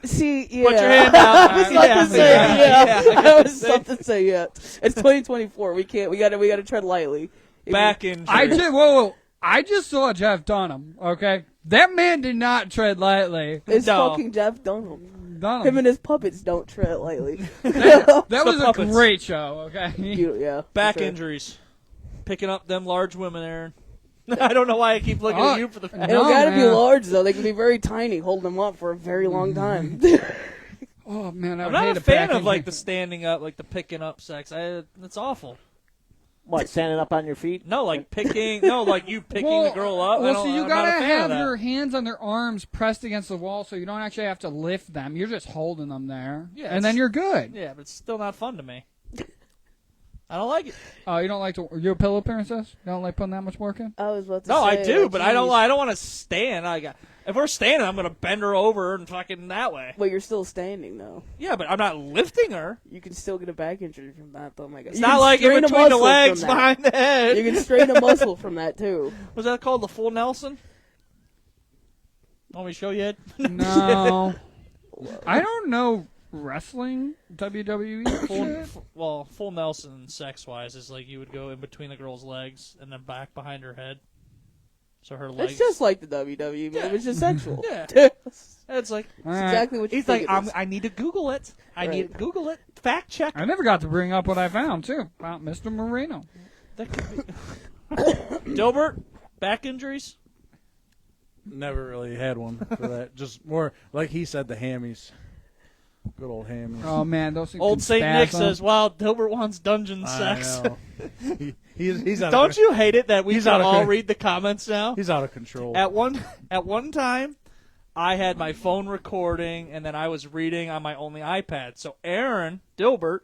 See, yeah. Put your hand out. I was about Yeah. to say, Yeah. yeah. I was about to say, yeah. It's 2024. We gotta tread lightly. If Back you- injury. I just whoa. I just saw Jeff Dunham. Okay, that man did not tread lightly. It's No. fucking Jeff Dunham. Dunham. Him and his puppets don't tread lightly. that was a puppets. great show. Okay. Yeah. Back for sure. injuries. Picking up them large women, Aaron. I don't know why I keep looking Oh, at you for the They fact. no, don't gotta be man. large though. They can be very tiny. Hold them up for a very long time. Oh man, I I'm would hate not a fan back of like injury. the standing up, like the picking up sex. That's awful. What, standing up on your feet? No, like picking. No, like you picking Well, the girl up. Well, so you I'm not gotta a fan have of that. your hands on their arms pressed against the wall, so you don't actually have to lift them. You're just holding them there, Yeah, and then it's- you're good. Yeah, but it's still not fun to me. I don't like it. Oh, you don't like to? You're a pillow princess. You don't like putting that much work in? I was about to No, say, I do, like, but I don't. geez. I don't want to stand. If we're standing, I'm gonna bend her over and fucking that way. But you're still standing though. Yeah, but I'm not lifting her. You can still get a back injury from that though. My God. It's not like in between the legs, behind the head. You can strain a muscle from that too. Was that called the full Nelson? Want me to show you it? No, I don't know wrestling WWE. shit. Full Nelson, sex-wise, is like you would go in between the girl's legs and then back behind her head. So her legs. It's just like the WWE, man. It's just sexual. Yeah. It's It's like All right. exactly what you he's think like, it is. I need to Google it. I need Right. to Google it. Fact check. I never got to bring up what I found too about Mr. Marino. That could be. Dilbert, back injuries. Never really had one for that. Just more, like he said, the hammies. Good old hammies. Oh man, those things. Old can Saint Nick spasm. says, "Wow, Dilbert wants dungeon sex." I know. He's out Don't of, you hate it that we He's can out of all con- read the comments now? He's out of control. At one time, I had my phone recording, and then I was reading on my only iPad. So Aaron Dilbert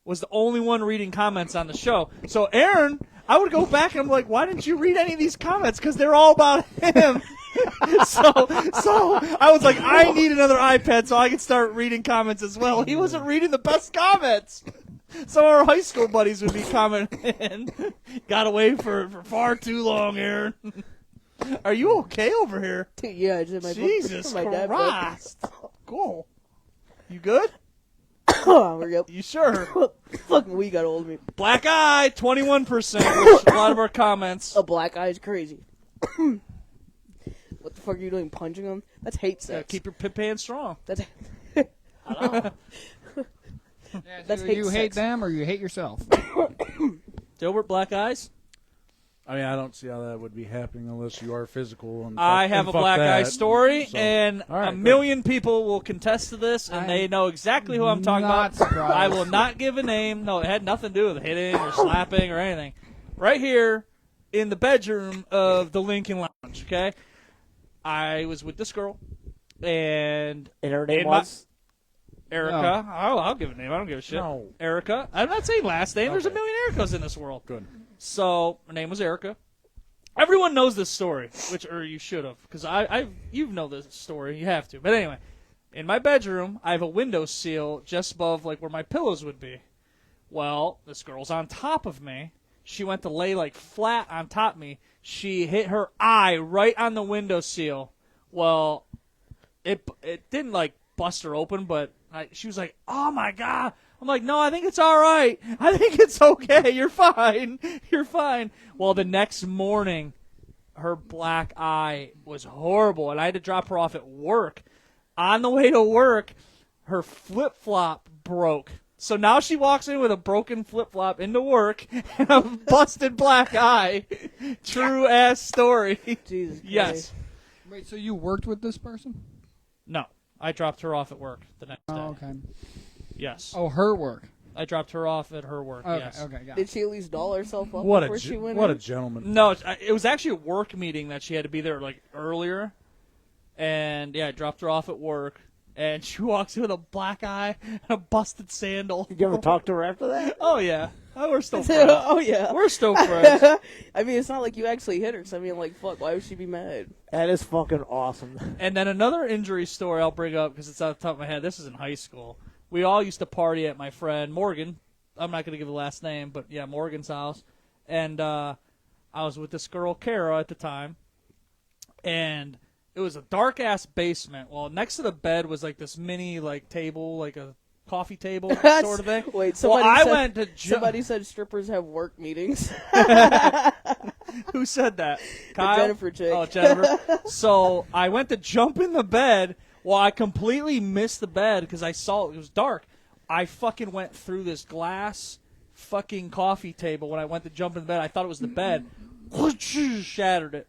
was the only one reading comments on the show. So Aaron, I would go back and I'm like, why didn't you read any of these comments? Because they're all about him. so I was like, I need another iPad so I can start reading comments as well. He wasn't reading the best comments. Some of our high school buddies would be commenting. Got away for far too long, Aaron. Are you okay over here? Yeah, I just had my Jesus my dad Christ. Cool. You good? Hurry up. You sure? Fucking we got old me. Black eye, 21%, which a lot of our comments. A black eye is crazy. What the fuck are you doing? Punching them? That's hate sex. Keep your pip hand strong. That's Yeah, That's so hate you hate sex. them or you hate yourself. Dilbert, black eyes? I mean, I don't see how that would be happening unless you are physical. And I fuck- have and a fuck black eye that. story, So- and All right, a good. million people will contest to this, and they know exactly who I'm talking Not about. surprised. I will not give a name. No, it had nothing to do with hitting or slapping or anything. Right here in the bedroom of the Lincoln Lounge, okay? I was with this girl, and And her name In my- was? Erica. I'll give a name. I don't give a shit. No. Erica. I'm not saying last name. There's a Okay. million Ericas in this world. Good. So her name was Erica. Everyone knows this story, or you should have, because you know this story. You have to. But anyway, in my bedroom, I have a window seal just above like where my pillows would be. Well, this girl's on top of me. She went to lay like flat on top of me. She hit her eye right on the window seal. Well, it didn't like bust her open, but she was like, "Oh my god." I'm like, "No, I think it's all right. I think it's okay. You're fine. You're fine." Well, the next morning, her black eye was horrible, and I had to drop her off at work. On the way to work, her flip-flop broke. So now she walks in with a broken flip-flop into work and a busted black eye. True-ass story. Jesus Christ. Yes. Wait, so you worked with this person? No. I dropped her off at work the next day. Oh, okay. Yes. Oh, her work. I dropped her off at her work, Okay, yes. okay, got Did it. she at least doll herself up What before a she went what in? a gentleman. No, it was actually a work meeting that she had to be there like earlier. And yeah, I dropped her off at work, and she walks in with a black eye and a busted sandal. Did you ever talk to her after that? Oh yeah, we're still friends. Oh yeah. We're still friends. I mean, it's not like you actually hit her. So I mean, like, fuck. Why would she be mad? That is fucking awesome. And then another injury story I'll bring up because it's off the top of my head. This is in high school. We all used to party at my friend Morgan. I'm not going to give the last name, but yeah, Morgan's house. And I was with this girl, Kara, at the time. And it was a dark-ass basement. Well, next to the bed was like this mini like table, like a coffee table sort of thing. Wait, Well, somebody I said, went to somebody said strippers have work meetings. Who said that? Kyle? Jennifer chick. Oh, Jennifer. So I went to jump in the bed. Well, I completely missed the bed because I saw it was dark. I fucking went through this glass fucking coffee table when I went to jump in the bed. I thought it was the bed. Shattered it.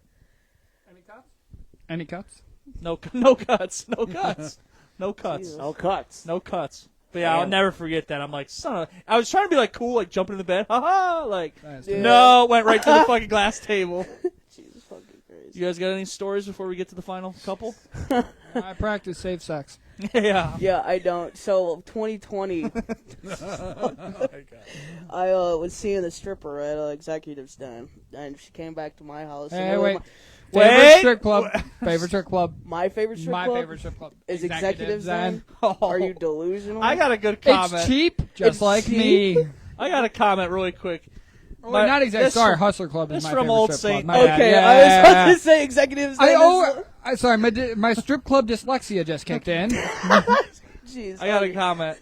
Any cuts? No cuts. No cuts. No cuts. Jesus. No cuts. No cuts. But yeah, I'll Damn. never forget that. I'm like, son of. I was trying to be like cool, like jumping in the bed. Ha like, That's Yeah. no, went right to the fucking glass table. Jesus fucking Christ. You guys got any stories before we get to the final couple? I practice safe sex. Yeah. Yeah, I don't. So 2020, I was seeing the stripper at Executive's Den, and she came back to my house. Hey, and wait. Wait. Favorite strip club. Favorite strip club. My favorite strip My club favorite strip club. is Executive's Den. Oh. Are you delusional? I got a good comment. It's cheap, just It's like cheap. me. I got a comment really quick. Oh, My- not exactly. this Sorry, from- Hustler Club is this my from favorite Old strip Saint club. My bad. Okay, Yeah, I was yeah, about yeah. to say Executive's Den. Sorry, my strip club dyslexia just kicked in. Jeez, I got a comment.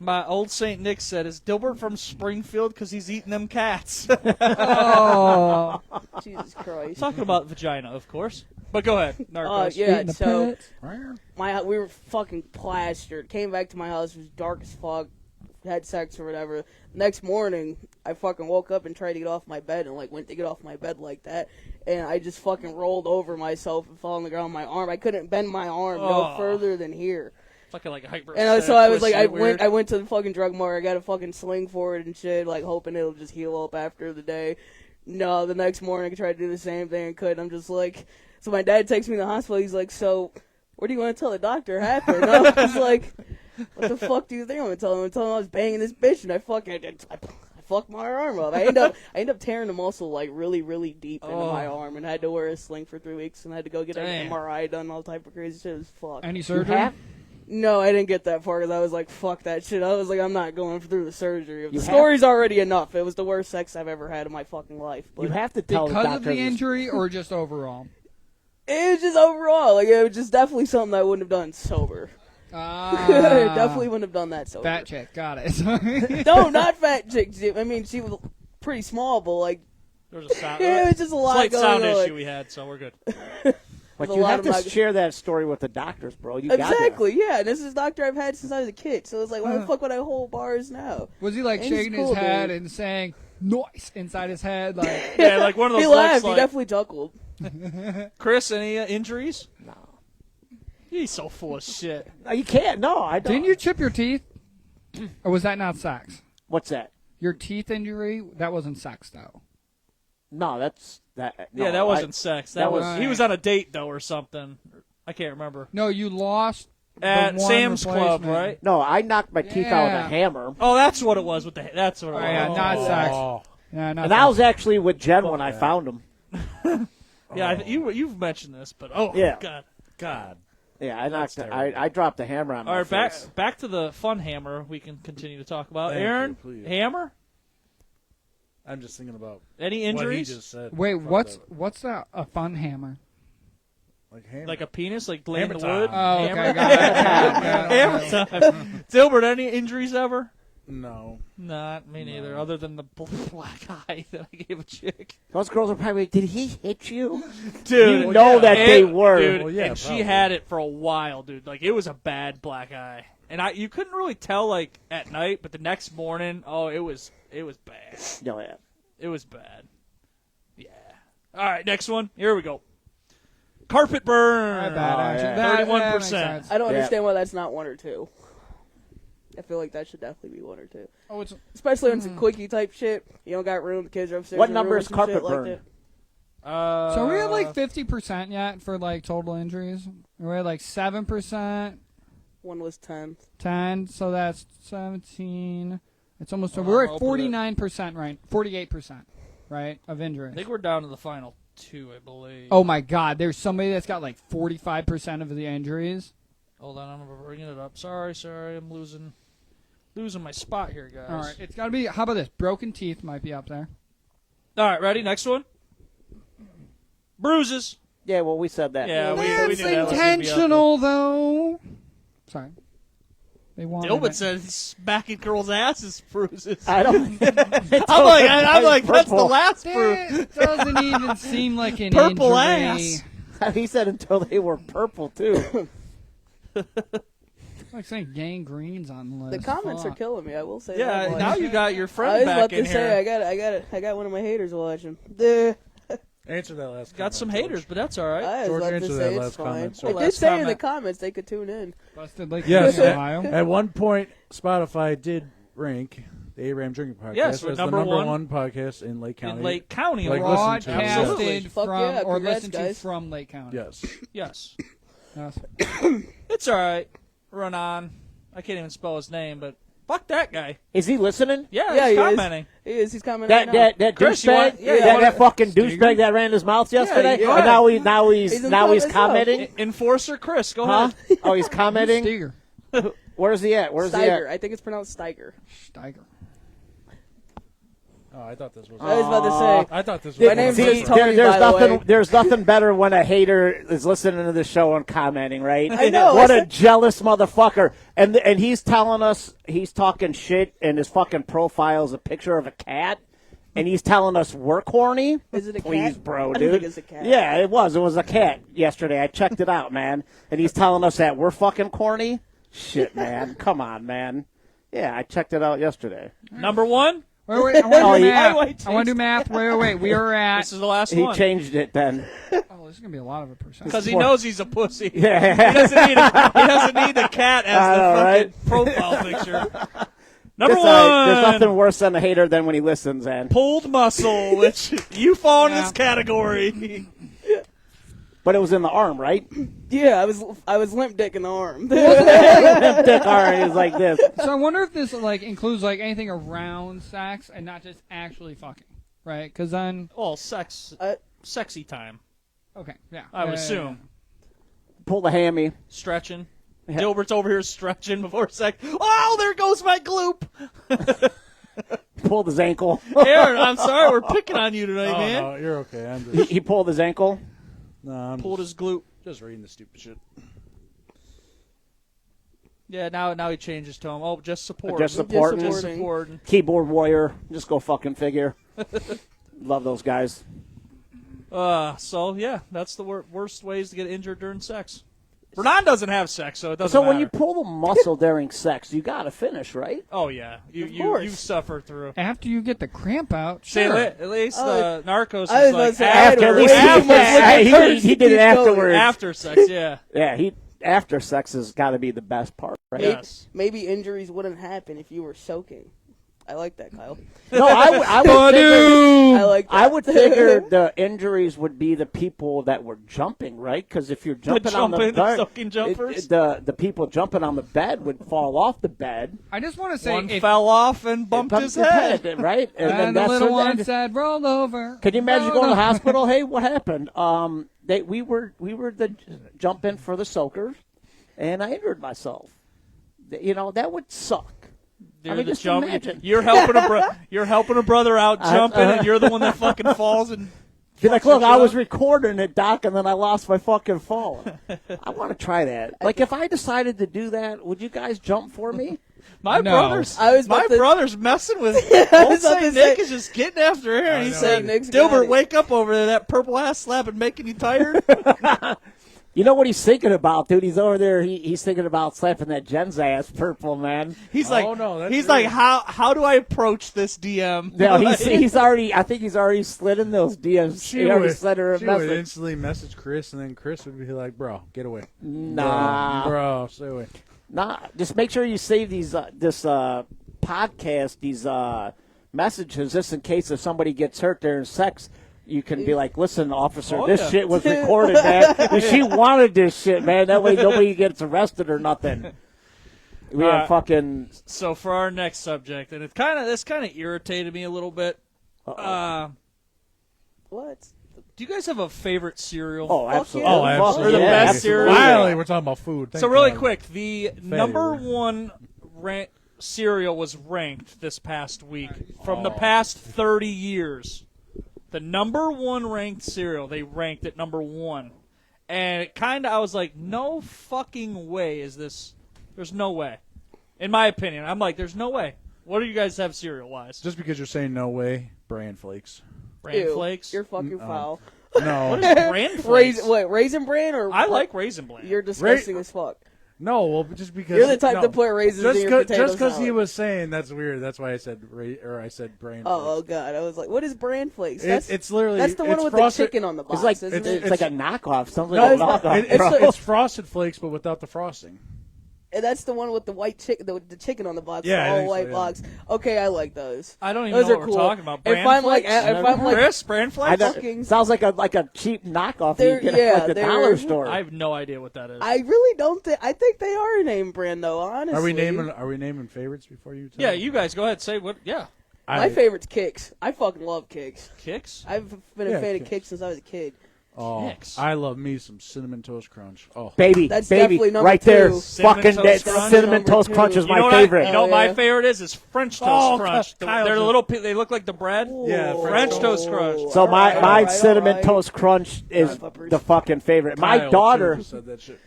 My old Saint Nick said, "Is Dilbert from Springfield because he's eating them cats?" Oh, Jesus Christ. Talking about vagina, of course. But go ahead, Narcos. Yeah, eating a so pet. we were fucking plastered. Came back to my house, it was dark as fuck. Had sex or whatever. Next morning, I fucking woke up and tried to get off my bed and like went to get off my bed like that, and I just fucking rolled over myself and fell on the ground. My arm, I couldn't bend my arm no Oh. further than here. Fucking like hyper. And so I was like, weird. I went to the fucking drug mart. I got a fucking sling for it and shit, like hoping it'll just heal up after the day. No, the next morning I tried to do the same thing and couldn't. I'm just like, so my dad takes me to the hospital. He's like, so what do you want to tell the doctor happened? And I was like, what the fuck do you think I'm gonna tell him? I'm telling him I was banging this bitch and I fucked my arm up. I end up tearing the muscle like really, really deep into my arm and had to wear a sling for 3 weeks and had to go get an Damn. MRI done, all type of crazy shit. It was fucked. Any You surgery? have, No, I didn't get that far because I was like, fuck that shit. I was like, I'm not going through the surgery. The You have- story's already enough. It was the worst sex I've ever had in my fucking life. But you have to tell the Because doctor of the this. injury or just overall? it was just overall, like, it was just definitely something I wouldn't have done sober. Definitely wouldn't have done that sober. Fat chick, got it. No, not fat chick. I mean, she was pretty small, but like, There was a sound, yeah, it was just a lot slight going sound on. issue we had, so we're good. But a you lot have of to my- share that story with the doctors, bro. You got Exactly, yeah. This is a doctor I've had since I was a kid, so it's like, why the fuck would I hold bars now? Was he like And he's shaking cool, his head dude. and saying "nice" inside his head? Like, Yeah, like one of those He looks laughed. like, He definitely chuckled. Chris, any injuries? No. He's so full of shit. No, you can't. No, I don't. didn't you chip your teeth? Or was that not sex? What's that? Your teeth injury? That wasn't sex, though. No, that's that. No, Yeah, that wasn't sex. That that was was- he was on a date though or something. I can't remember. No, you lost the At one Sam's Club, replacement. right? No, I knocked my teeth out with a Yeah. hammer. Oh, that's what it was with the. That's what it was. Oh, yeah, not sex. Oh. Yeah, not And I sex. was actually with Jen when I found him. Yeah, you've mentioned this, but Yeah. God. God. Yeah, I That's knocked. terrible. I dropped the hammer on All my right, face. back to the fun hammer. We can continue to talk about. Thank you, Aaron, please. hammer. I'm just thinking about Any what he injuries? just said. Wait, Fuck what's that? A fun hammer? that. Like hammer. Like a penis, like laying Hammer the wood. time. Oh, okay, Hammer? got it. Yeah, Hammer time. Dilbert, any injuries ever? No. Not me neither. Other than the black eye that I gave a chick. Those girls are probably. Did he hit you? Dude, You know that they were. Dude, Well, yeah, and she probably. had it for a while, dude. Like it was a bad black eye, and you couldn't really tell like at night, but the next morning, oh, it was bad. No, yeah. It was bad. Yeah. All right, next one. Here we go. Carpet burn. Not bad, Oh, actually. yeah. That 31%. makes sense. I don't Yeah. understand why that's not 1 or 2. I feel like that should definitely be 1 or 2. Oh, it's Especially when it's a quickie type shit. You don't got room, the kids are upstairs. What in the room number or is some carpet shit like burn? that. so are we at like 50% yet for like total injuries? We're at like 7%, One was 10. 10, so that's 17. It's almost. Well, we're I'll at open it. 49%, right? 48%, right, of I injuries. think we're down to the final 2, I believe. Oh my God! There's somebody that's got like 45% of the injuries. Hold on, I'm bringing it up. Sorry, I'm losing my spot here, guys. All right, it's got to be. How about this? Broken teeth might be up there. All right, ready? Next one. Bruises. Yeah, well, we said that. Yeah, we That's knew that was gonna be up intentional, though. Sorry. They wanted Dilbert it. said he's smacking girls' asses bruises. I don't. I'm like, that's the Purple. last bruise. That doesn't even seem like an Purple injury. ass. He said until they were purple too. Like saying gangrene's on the The list. comments are Fuck. killing me, I will say Yeah, that much. now you got your I friend was back about in to say, here. I got one of my haters watching. Duh. Answer that last Got comment, some George. haters, but that's all right. I was George, about to answer say that it's last fine. comment, I sir. did Last say in the comment. comments they could tune in. Busted like Yes, Ohio. at one point, Spotify did rank the Abraham Drinking Podcast Yes, we're as number the number one one podcast in Lake County. In Lake County, Like, alone. listen to. Absolutely. Broadcasted Fuck from yeah, or congrats, listened to guys. from Lake County. Yes. Yes. Yes. It's all right. Run on. I can't even spell his name, but fuck that guy. Is he listening? Yeah, Yeah, he's he is. commenting. He is. He's coming right That Chris, you douchebag, want- yeah, you that, want- that fucking douchebag that ran his mouth yesterday, yeah. and now he's He's in now he's comments now. commenting. Enforcer Chris, go Huh? ahead. Oh, he's commenting. Steger. Where's he at? now. Where's he Steiger. at? I think it's pronounced Steiger. Steiger. Oh, I thought this was. I was about to say. I thought this was. My name's See, just Tony, there's by the nothing. way. There's nothing better when a hater is listening to the show and commenting, right? I know. What a jealous motherfucker! And he's telling us he's talking shit, and his fucking profile is a picture of a cat, and he's telling us we're corny. Is it a cat? Please, bro, I dude. don't think it's a cat. Yeah, it was. It was a cat yesterday. I checked it out, man. And he's telling us that we're fucking corny. Shit, man. Come on, man. Yeah, I checked it out yesterday. Number one. Wait, I want Oh, to do yeah. math. I want to do math. Wait. We are at. This is the last He one. changed it then. Oh, this is gonna be a lot of a percent. Because he knows he's a pussy. Yeah. He doesn't need the cat as I the know, fucking right? profile picture. Number It's one. all right. There's nothing worse than a hater than when he listens, and Pulled muscle, which you fall in Yeah. this category. but it was in the arm, right? Yeah, I was limp dick in the arm. Dick arm is like this. So I wonder if this like includes like anything around sex and not just actually fucking, right? Because then, Well, sexy time, okay, yeah, I would Yeah, assume. Pull the hammy. Stretching. Yeah. Dilbert's over here stretching before sex. Oh, there goes my gloop. Pulled his ankle. Aaron, I'm sorry, we're picking on you tonight, Oh, man. no, you're okay. I'm he, just. he pulled his ankle. No, I'm Pulled his glute. just reading the stupid shit. Yeah, now he changes to him. Oh, just support. Just supporting. Just supporting. Keyboard warrior. Just go fucking figure. Love those guys. So yeah, that's the worst ways to get injured during sex. Renan doesn't have sex, so it doesn't So matter. when you pull the muscle during sex, you got to finish, right? Oh yeah, Of course. you suffer through. After you get the cramp out, See, sure. at least Narcos I was is about like to say, I had After, to at wait least too much he, with the he did it keep going. afterwards. after sex. Yeah. Yeah, after sex has got to be the best part, right? Yes. Maybe injuries wouldn't happen if you were soaking. I like that, Kyle. No, I would figure, I like that. I would figure the injuries would be the people that were jumping, right? Because if you're jumping on the bed, soaking jumpers. the people jumping on the bed would fall off the bed. I just want to say, One if, fell off and bumped his head. right? and the little one said, "Roll over." Can you imagine roll going to the over. hospital? Hey, what happened? We were the jumping for the soakers, and I injured myself. That would suck. Dude, I mean, the just jump, imagine. you're helping a brother out jumping, and you're the one that fucking falls and. Be like, fucks look, your I was jump." recording it, Doc, and then I lost my fucking phone. I want to try that. Like, if I decided to do that, would you guys jump for me? My No. brother's messing with. Old was about Saint to Nick say- is just getting after her, and he know. said, Nick's got "Dilbert, it. wake up over there. That purple ass slapping making you tired." You know what he's thinking about, dude? He's over there. He's thinking about slapping that Jen's ass purple, man. He's like, Oh, no, that's he's really- like, how do I approach this DM? No, he's already. I think he's already slid in those DMs. She He already would, slid her a she would message. instantly message Chris, and then Chris would be like, "Bro, get away." Nah, Bro, stay away. nah. Just make sure you save these this podcast, these messages, just in case if somebody gets hurt during sex. You can be like, listen, officer, Oh, this yeah. shit was recorded, man. And she wanted this shit, man. That way nobody gets arrested or nothing. We have fucking. So for our next subject, and this kind of irritated me a little bit. Uh-oh. What? Do you guys have a favorite cereal? Oh, absolutely. yeah. Oh, absolutely. Or the Yeah, best absolutely. cereal. Finally, we're talking about food. So Thank really God. quick, the number word. one cereal was ranked this past week from the past 30 years. The number one ranked cereal, they ranked at number one. And I was like, no fucking way is this. There's no way. In my opinion, I'm like, there's no way. What do you guys have cereal-wise? Just because you're saying no way, bran flakes. Bran Ew, flakes? You're fucking foul. No, Bran flakes? Raisin bran or I like Raisin Bran. You're disgusting as fuck. no. Well, just because You're the type no. to put raisins in your potato just because he salad. was saying that's weird. That's why I said I said bran. Oh flakes. god, I was like, what is bran flakes? It's literally that's the one it's with frosted, the chicken on the box, It's like isn't it's, it? like a knockoff. Something No, like a knockoff. it's frosted flakes, but without the frosting. And that's the one with the white chicken, the chicken on the box, Yeah, I the all think so, white yeah. box. Okay, I like those. I don't even Those know are what cool. we're talking about. If Bran I'm like, flakes? if I'm like, Chris, Bran I flakes? know, fucking- sounds like a cheap knockoff They're- you get yeah, at like the they're- dollar store. I have no idea what that is. I really don't think. I think they are a name brand though. Honestly, Are we naming favorites before you? Tell Yeah, me? you guys go ahead. Say what? Yeah, My favorite's Kix. I fucking love Kix. Kicks. I've been a Yeah, fan of Kix. Kix since I was a kid. Oh, Knicks. I love me some cinnamon toast crunch. Oh, baby, That's baby, definitely number right there. 2. Cinnamon Fucking Toast that Crunch. cinnamon Number toast 2. crunch is You my know what favorite. you know what Oh, my yeah. favorite is French toast Oh, crunch. Kyle They're the just- little. They look like the bread. Yeah, French toast crunch. So my All mine right, cinnamon all right. toast crunch is Peppers. the fucking favorite. Kyle, My daughter, too, said that shit.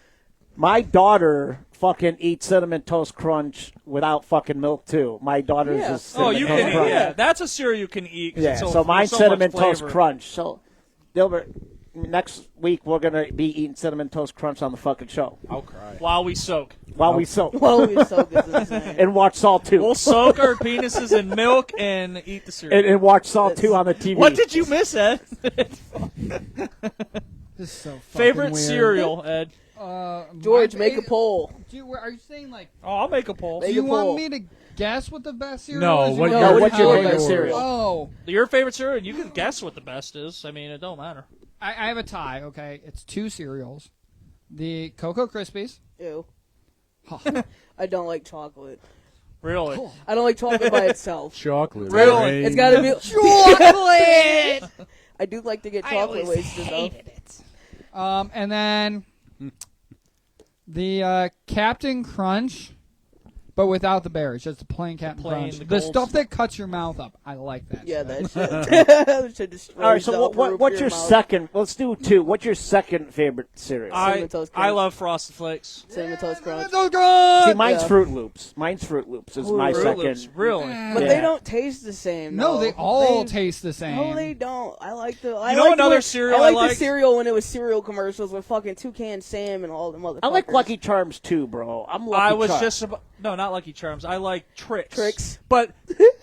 my daughter fucking eats cinnamon toast crunch without fucking milk too. My daughter's Yeah. just Oh, cinnamon you toast can. crunch. Yeah, that's a cereal you can eat. 'cause Yeah, it's so mine's so cinnamon much toast flavor. crunch. So, Dilbert, next week we're gonna be eating cinnamon toast crunch on the fucking show I'll cry. While we soak, while we soak Well, it's so good. It's insane. and watch Saw 2 we'll soak our penises in milk and eat the cereal. and watch Saw 2 on the TV. What did you miss, Ed? This is so fucking Favorite weird. cereal, Ed? George, my make a fa- poll. Are you saying like? Oh, I'll make a poll. Do Make you a want poll. me to guess what the best cereal No, is? You what- want no, me to what's tell your you? favorite cereal? Oh, Your favorite cereal? You can guess what the best is. I mean, it don't matter. I have a tie. Okay, it's 2 cereals: the Cocoa Krispies. Ew. I don't like chocolate. Really? I don't like chocolate by itself. Chocolate. Really? rain. It's got to be Chocolate. I do like to get chocolate wasted though. And then the Captain Crunch but without the berries, just the plain Captain plain, Crunch. the The gold stuff stuff. that cuts your mouth up. I like that. Yeah, shit. that shit. That shit destroys All right, so the upper roof what's of your mouth. second? Let's do two. What's your second favorite cereal? Cinnamon Toast I Crunch. love Frosted Flakes. Cinnamon Toast Crunch. See, mine's Yeah. Fruit Loops. Mine's Fruit Loops is Ooh, my Fruit second. Loops, really? But Yeah. they don't taste the same. No, though. they all They- taste the same. No, they don't. I like the. You know another cereal I I like like? the cereal when it was cereal commercials with fucking Toucan Sam and all the motherfuckers. I like Lucky Charms too, bro. I'm Lucky I was Charms. just about, no, not Lucky Charms. I like Tricks. Tricks. But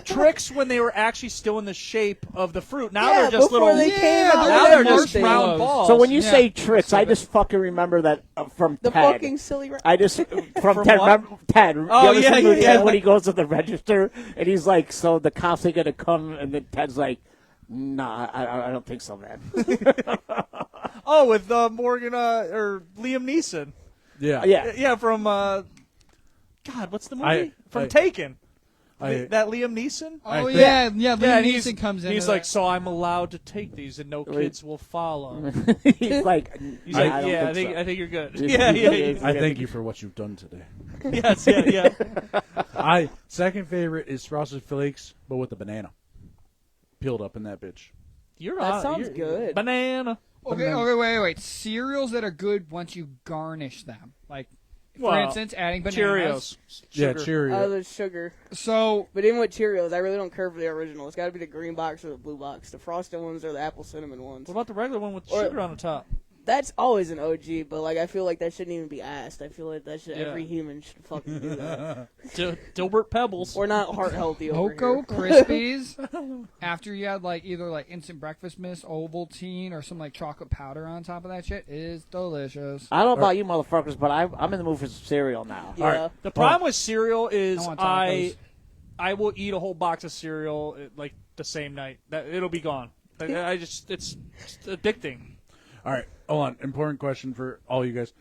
Tricks when they were actually still in the shape of the fruit. Now Yeah, they're just before little. they came out, now they they're were just things. round balls. So when you Yeah. say tricks, I just fucking remember that from The Ted. fucking silly. I just from From Ted. what? Remember Ted? Oh, you ever yeah, seen yeah, Ted yeah. when he goes to the register and he's like, "So the cops are gonna come?" And then Ted's like, "Nah, I don't think so, man." Oh, with Morgan or Liam Neeson. Yeah. Yeah, from God, what's the movie? From I- Taken. I- That Liam Neeson. Oh Yeah. yeah. Liam and Neeson comes in. He's to like, that. so I'm allowed to take these, and no kids will follow. He's like, He's "I like, don't yeah, think so." I think you're good. He's- Yeah, yeah, he's- yeah. I thank you for what you've done today. Yes, yeah. Second favorite is Frosted Flakes, but with the banana peeled up in that bitch. You're That on. sounds you're- good. Banana. Okay, wait. Cereals that are good once you garnish them. Like, for Well, instance, adding bananas. Cheerios. Yeah, Sugar. Cheerio. The sugar. So, But even with Cheerios, I really don't care for the original. It's got to be the green box or the blue box. The frosted ones or the apple cinnamon ones. What about the regular one with Or- sugar on the top? That's always an OG, but like I feel like that shouldn't even be asked. I feel like that should Yeah. every human should fucking do that. Dilbert Pebbles. We're not heart healthy over Cocoa here. Krispies, after you had like either like instant breakfast mist, Ovaltine, or some like chocolate powder on top of that shit, is delicious. I don't know about you motherfuckers, but I'm in the mood for some cereal now. Yeah. All right. The problem with cereal is I want I tacos. will eat a whole box of cereal like the same night. That it'll be gone. It's addicting. All right, hold on. Important question for all you guys.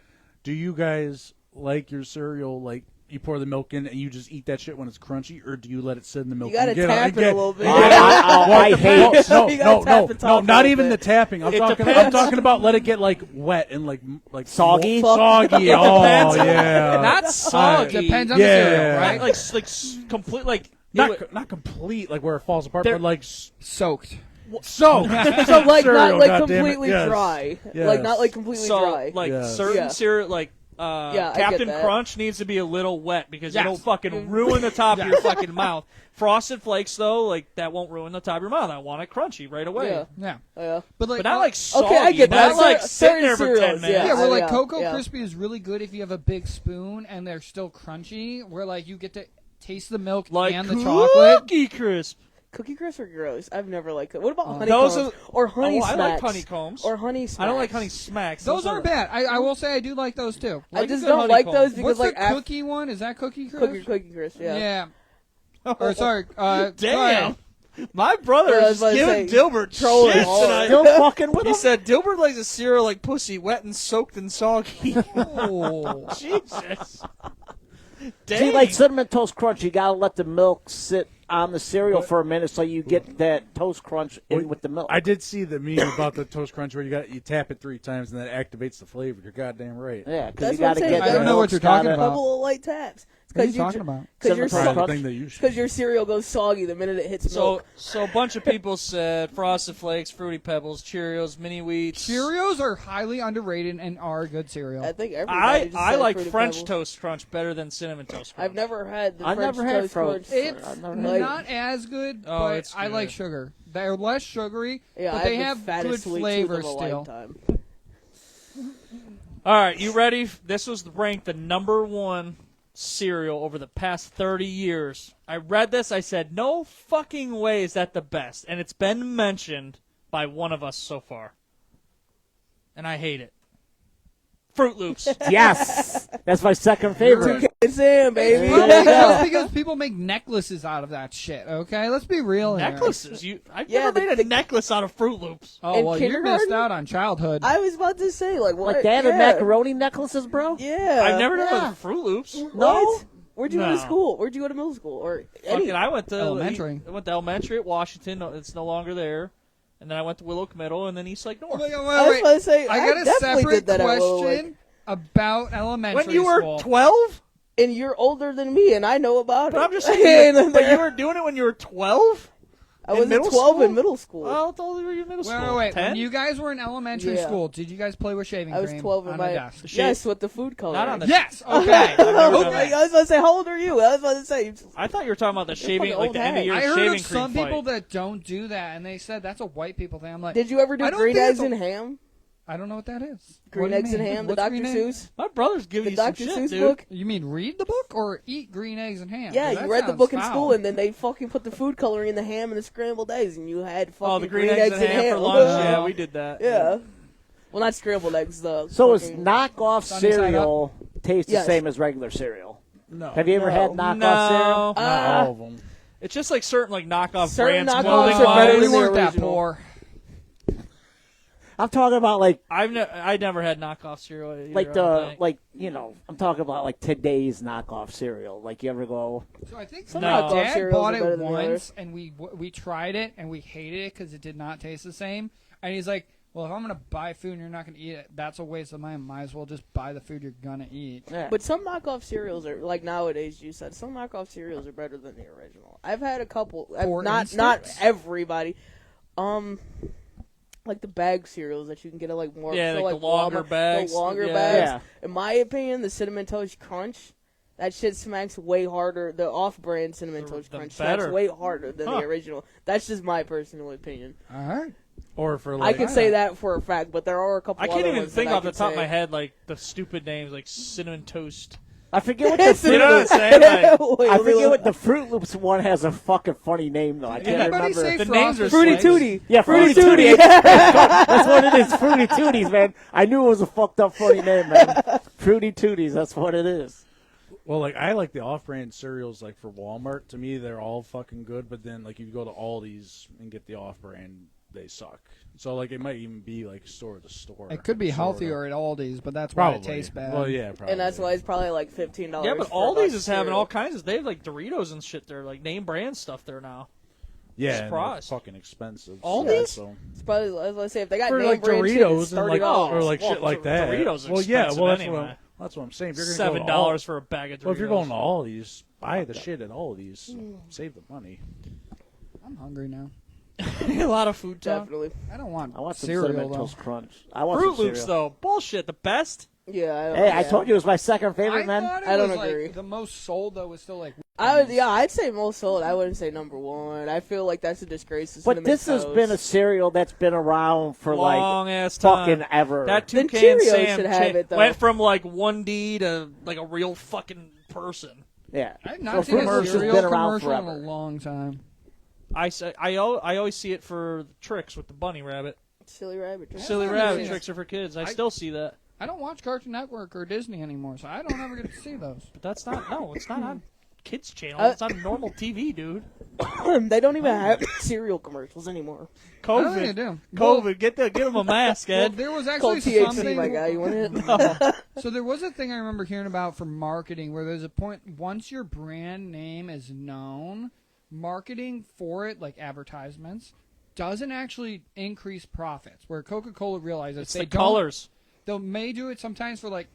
Do you guys like your cereal like you pour the milk in and you just eat that shit when it's crunchy, or do you let it sit in the milk? You gotta and get tap it a little bit. I hate No, You no, gotta tap no, the top no, a not little even bit. the tapping. I'm It talking depends. about let it get like wet and like Soggy? Soggy. Oh depends. yeah. Not soggy. Depends on Yeah. the cereal, Not right? like complete like not complete like where it falls apart, There- but like Soaked. so. So like Cereal, not like goddammit. completely Yes. dry. Yes. Like not like completely so dry. like Yes. certain Yeah. cereal like I get Captain that. Crunch needs to be a little wet because Yes. it'll fucking ruin the top of your fucking mouth. Frosted Flakes though, like that won't ruin the top of your mouth. I want it crunchy right away. Yeah. Yeah, Yeah. but like But not like soggy. Okay, I get that. Not like Certain sitting there for 10 cereals, minutes. yeah, where like yeah, Cocoa yeah. Krispy is really good if you have a big spoon and they're still crunchy. Where like you get to taste the milk Like and the chocolate. Cookie Crisp. Cookie crisps are gross. I've never liked it. What about Those honeycombs? are- Or honey Oh, I smacks? like honeycombs. Or honey smacks. I don't like honey smacks. Those aren't bad. I will say I do like those too. I Like a just good don't like honeycomb. those because What's like the cookie one? Is that Cookie Crisp? cookie crisp. Yeah. Yeah. Or sorry. Damn. Sorry. My brother Yeah, I was is about to giving say, Dilbert trolling shit hard. tonight. Still fucking with He him? said Dilbert likes a cereal like pussy, wet and soaked and soggy. Oh. Jesus. Dang. See, like Cinnamon Toast Crunch, you gotta let the milk sit on the cereal for a minute so you get that toast crunch in with the milk. I did see the meme about the toast crunch where you tap it 3 times and that activates the flavor. You're goddamn right. Yeah, because That's you what I'm gotta saying. get. I the don't know what milk's you're talking gotta- about. Couple of light taps. What are you talking about? Because your, Cinnamon Probably Toast the thing that you should. cause your cereal goes soggy the minute it hits milk. So a bunch of people said Frosted Flakes, Fruity Pebbles, Cheerios, Mini Wheats. Cheerios are highly underrated and are a good cereal. I think everybody just I said like Fruity French Pebbles. Toast Crunch better than Cinnamon Toast Crunch. I've never had the I French never had Toast Fro- Crunch. It's I've never had- not as good, Oh, but it's I good. like sugar. They're less sugary, Yeah, but I they have have the fattest good sweet flavor tooth of a still. lifetime. All right, you ready? This was ranked the #1 cereal over the past 30 years. I read this. I said, no fucking way is that the best. And it's been mentioned by one of us so far. And I hate it. Fruit Loops. Yes, that's my second favorite. It's in, baby. There you go. That's because people make necklaces out of that shit. Okay, let's be real here. Necklaces. I've Yeah, never made the- a necklace out of Fruit Loops. Oh In well, you missed kindergarten? out on childhood. I was about to say, like, what? Like they have yeah. macaroni necklaces, bro. Yeah. I've never done it yeah. with Fruit Loops. What? Where'd you go to No. school? Where'd you go to middle school? Or any? Fucking, I went to Elementary. I went to elementary at Washington. No, it's no longer there. And then I went to Willow Middle, and then East Lake North. Wait, I was about to say, I got a definitely separate did that at Willow question Lake. about elementary When you were school. 12? And you're older than me, and I know about But it. I'm just saying, And but you were doing it when you were 12? I was middle 12 school? in middle school. How old were you in middle school? Wait. 10? When you guys were in elementary Yeah. school, did you guys play with shaving I was cream 12 in on my a desk? yes, with the food color. Not on the Yes. Okay. I've never done Okay, that. I was about to say, how old are you? I was about to say. I thought you were talking about the shaving, fucking like old the end of hat. year I heard shaving of some cream people fight. that don't do that, and they said that's a white people thing. I'm like, Did you ever do I don't green think eggs it's a- and ham? I don't know what that is. What Green do you eggs and mean? ham, the What's Dr. green eggs? Seuss? My brother's giving The you some Dr. shit, Seuss dude. book? You mean read the book or eat green eggs and ham? Yeah, 'Cause you that read the sounds book in foul. school, and then they fucking put the food coloring in the ham and the scrambled eggs, and you had fucking Oh, the green eggs and ham for lunch. Yeah, we did that. Yeah. Well, not scrambled eggs, though. So is fucking- knockoff Sunny side cereal taste Yes. the same as regular cereal? No. Have you ever had No. knockoff cereal? No. Not all of them. It's just like certain like knockoff Certain brands knockoffs clothing are better We than the wise. weren't that original. poor. I'm talking about like I never had knockoff cereal. Either, like I don't the think. like you know I'm talking about like today's knockoff cereal. Like you ever go? So I think Some No. my knockoff dad cereals bought are better it than the others. once, and we tried it, and we hated it because it did not taste the same. And he's like, "Well, if I'm gonna buy food and you're not gonna eat it, that's a waste of money. Might as well just buy the food you're gonna eat." Yeah. But some knockoff cereals are like nowadays. You said some knockoff cereals are better than the original. I've had a couple. For Not instance? everybody. Like the bag cereals that you can get at like more. Yeah, so, like the longer Walmart, bags. The longer Yeah. bags. Yeah. In my opinion, the cinnamon toast crunch. That shit smacks way harder. The off-brand cinnamon toast the crunch better. smacks way harder than Huh. the original. That's just my personal opinion. All right. Or for I like can say that for a fact, but there are a couple. I can't other even ones think that I off the can top of say. my head like the stupid names like cinnamon toast. I forget what the You Fruit know what I'm Loops. saying? Like, Wait, I let me forget look. what the Fruit Loops one has a fucking funny name though. I can't Anybody remember. say The names are Fruity slick. Tooty. Yeah, Fruity Tooty. That's what it is. Fruity Tooties, man. I knew it was a fucked up funny name, man. Fruity Tooties. That's what it is. Well, like I like the off-brand cereals, like for Walmart. To me, they're all fucking good. But then, like if you go to Aldi's and get the off-brand, they suck. So like it might even be like store to store. It could be sorta. healthier at Aldi's, but that's why Probably. it tastes bad. Well, yeah, probably. And that's why it's probably like $15. yeah, but for a box Aldi's of is having cereal. all kinds of. They have like Doritos and shit there, like name brand stuff there now. yeah, and they're surprised. fucking expensive. Aldi's? So. It's probably, I was gonna say, if they got For name like brand shit, Doritos it's and like $30. or like Well, shit like that. Doritos are well, yeah, expensive well that's anyway. what I'm saying. If you're gonna go to $7 for a bag of Doritos. Well, if you're going to Aldi's, buy the shit at Aldi's. Save the money. I'm hungry now. a lot of food talk. Definitely. I don't want I want some cereal cinnamon though. toast crunch. I want Fruit some Loops cereal. though, bullshit. The best. Yeah. Hey, I told you it was my second favorite, I man. thought it I don't was agree. like the most sold though was still like. I'd say most sold. I wouldn't say number one. I feel like that's a disgrace to But Cinnamon this has Toast. been a cereal that's been around for Long like ass time. fucking ever. That Then Toucan Cheerios Sam should have it, though. went from like 1D to like a real fucking person. yeah. I've So not seen Fruit a Loops has cereal been around commercial in a forever. long time. I always see it for the tricks with the bunny rabbit. Silly Rabbit. Silly haven't rabbit seen tricks are for kids. I I- still see that, I don't watch Cartoon Network or Disney anymore, so I don't ever get to see those. but that's not. No, it's not on kids channel. Uh, It's on normal TV, dude. They don't even have cereal commercials anymore. I don't think COVID. they do. COVID. Get them a mask, Well, Ed. there was Called actually THC, something. my guy. You want it? So there was a thing I remember hearing about for marketing where there's a point once your brand name is known, marketing for it, like advertisements, doesn't actually increase profits. Where Coca-Cola realizes It's they the don't- colors. They may do it sometimes for like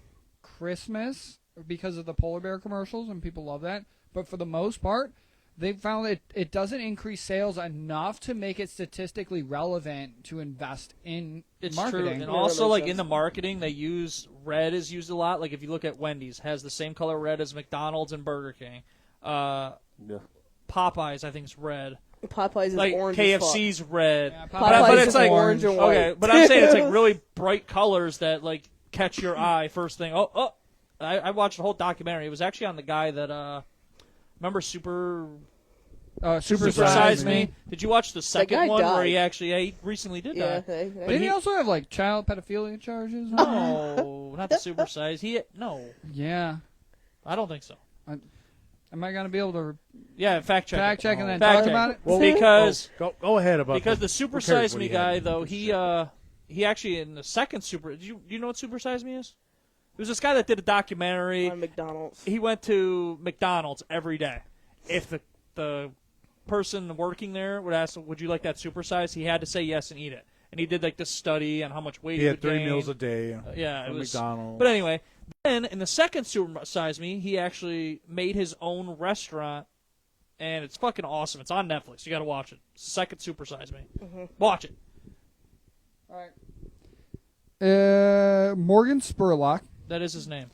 Christmas because of the polar bear commercials, and people love that. But for the most part, they found that it doesn't increase sales enough to make it statistically relevant to invest in It's marketing. true, and that also makes like sense. in the marketing, they use red is used a lot. Like if you look at Wendy's, has the same color red as McDonald's and Burger King. Yeah. Popeyes, I think, is red. Popeyes is Like orange as KFC's red. Yeah, but, Popeyes but is it's like orange and white. Okay, but I'm saying it's like really bright colors that like catch your eye first thing. Oh! I watched the whole documentary. It was actually on the guy that remember Super Size Me. Did you watch the second guy one where died. he actually he recently did Yeah. die? Didn't he also have like child pedophilia charges? No, not the Super Size. No, Yeah. I don't think so. Am I gonna be able to Yeah, fact check. fact check and then Fact talk check. about it? Well, Because go ahead about because the the Super who cares Size what Me he had guy in though the he actually in the second Super. Do you know what Super Size Me is? It was this guy that did a documentary. On McDonald's. He went to McDonald's every day. If the person working there would ask, "Would you like that supersize?" He had to say yes and eat it. and he did like this study on how much weight He had would 3 gain. meals a day. Yeah, it from was. McDonald's. But anyway, then in the second Super Size Me, he actually made his own restaurant, and it's fucking awesome. It's on Netflix. You got to watch it. Second Super Size Me. Watch it. All right. Morgan Spurlock That is his name.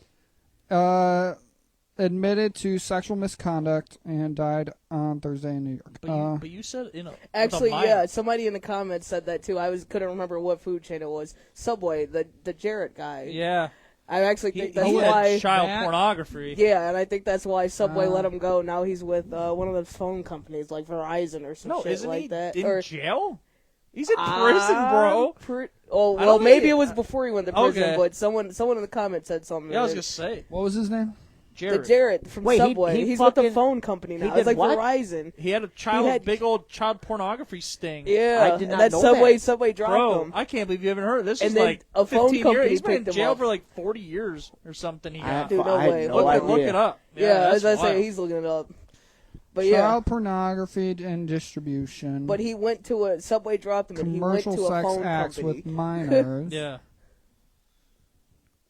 admitted to sexual misconduct and died on Thursday in New York. But you said Actually, with a minor. yeah, somebody in the comments said that too. I couldn't remember what food chain it was. Subway, the Jarrett guy. Yeah. I actually He think that's had why. child that- pornography. Yeah, and I think that's why Subway let him go. Now he's with one of those phone companies like Verizon or some No, shit isn't like he that. in jail? He's in prison, bro. Oh I well, don't maybe think- it was before he went to prison, Okay. but someone in the comments said something. Yeah, I was gonna say, What was his name? the Jared. Jarrett from Wait, Subway. he He's with the fucking- phone company now. he It's did like what? Verizon. He had a He big old child pornography sting. Yeah, I did and not that know Subway that. Subway dropped Bro, him. I can't believe you haven't heard of this. And Is then like a phone 15 company years. He's been in picked him jail up. for like 40 years or something. He got. Dude, no I had way. no Look idea. Look it up. Yeah, that's as I say, wild. he's looking it up. But yeah, Child pornography and distribution. but he went to a Subway dropped him, and he went commercial to a sex phone acts company. with minors. Yeah.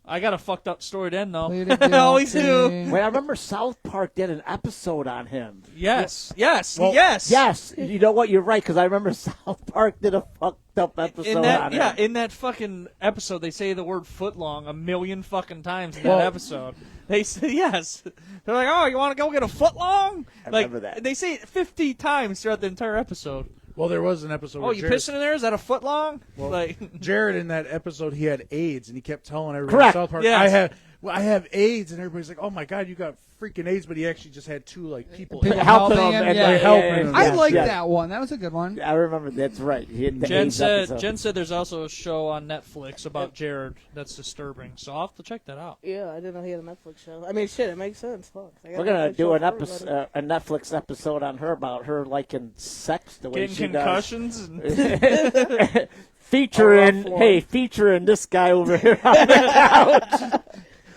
I got a fucked up story to end though. Pleaded I always do. guilty. Wait, I remember South Park did an episode on him. Yes. Well, Yes. Yes. You know what? You're right, because I remember South Park did a fucked up episode In that, on yeah, him. in that fucking episode, they say the word footlong 1,000,000 fucking times in Well- that episode. They say yes. They're like, "Oh, you want to go get a footlong?" I Like remember that. they say it 50 times throughout the entire episode. Well, there was an episode Oh, where you Jared, pissing in there? Is that a footlong? Well, Like, Jared in that episode, he had AIDS, and he kept telling everybody Correct. in South Park, Yes. I have AIDS, and everybody's like, oh my god, you got freaking AIDS, but he actually just had two people. People helping helping him him, and yeah. helping him. I Yes, like yes. that one. That was a good one. I remember. That's right. He had the Jen AIDS said episode. there's also a show on Netflix about Jared that's disturbing. So I'll have to check that out. Yeah, I didn't know he had a Netflix show. I mean, shit, it makes sense. Fuck. I got We're a gonna Netflix do show an for everybody. a Netflix episode on her about her liking sex the way Getting she concussions. And does. Featuring this guy over here on the couch.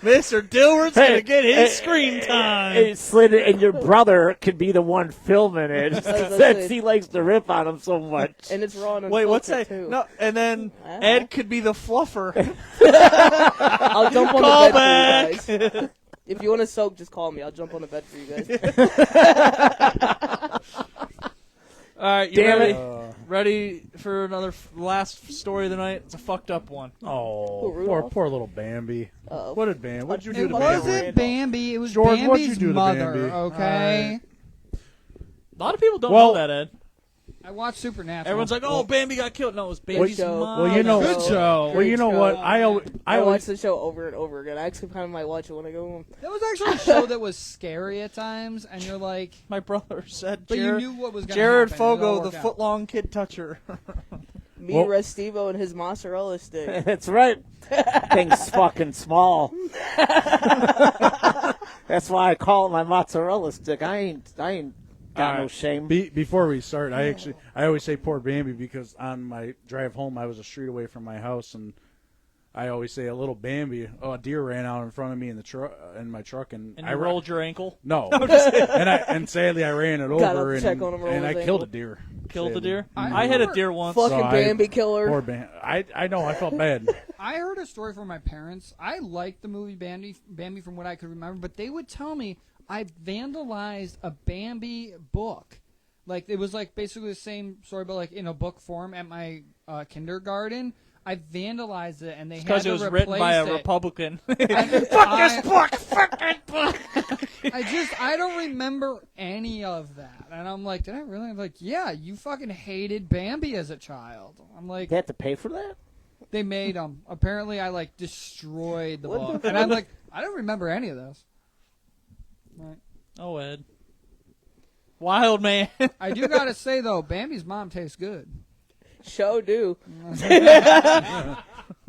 Mr. Dilworth's gonna get his screen time. Hey, Slid, and your brother could be the one filming it gonna since say. he likes to rip on him so much. And it's raw and Wait, what's unfiltered, that? Too. No, and then I don't Ed know. could be the fluffer. I'll jump on Call the bed for you guys. If you want to soak, just call me. I'll jump on the bed for you guys. All right, you Damn ready? it. Ready for another last story of the night? It's a fucked up one. Oh, Rudolph? poor little Bambi. Uh-oh. What did Bambi? What'd you do It to Bambi? wasn't Bambi. It was George, what'd you Bambi's do to mother. Bambi? Okay. A lot of people don't Well- know that, Ed. I watched Supernatural. Everyone's like, "Oh, Bambi got killed." No, it was Bambi's show. mom. Well, you know, Good show. Well, you know Great what? show. I I watch always the show over and over again. I actually kind of might watch it when I go home. That was actually a show that was scary at times, and you're like, My brother said, but Jared, you knew what was going to Jared happen. It all Fogo, the worked out. footlong kid toucher. Me, Well- Restivo, and his mozzarella stick. That's right. Thing's fucking small. That's why I call it my mozzarella stick. I ain't got no shame. Before we start, I always say poor Bambi because on my drive home, I was a street away from my house, and I always say a little Bambi. Oh, a deer ran out in front of me in the truck, in my truck, and And I you rolled your ankle. No, and sadly I ran it Gotta over, check on him, roll and I his killed a ankle. deer. Killed the Sadly. deer. I I hit a remember- deer once. Fucking So Bambi killer. Poor Bambi. I know. I felt bad. I heard a story from my parents. I liked the movie Bambi from what I could remember, but they would tell me I vandalized a Bambi book. Like, it was like basically the same story, but like in a book form at my kindergarten. I vandalized it, and they had Because to it was replace written by a it. Republican. Fuck this book! Fuck that book! I don't remember any of that. And I'm like, did I really? I'm like, yeah, you fucking hated Bambi as a child. I'm like, They have to pay for that? they made them. Apparently, I like destroyed the What book. the And I'm like, I don't remember any of this. Right. Oh, Ed. Wild man. I do gotta say though, Bambi's mom tastes good. Show do.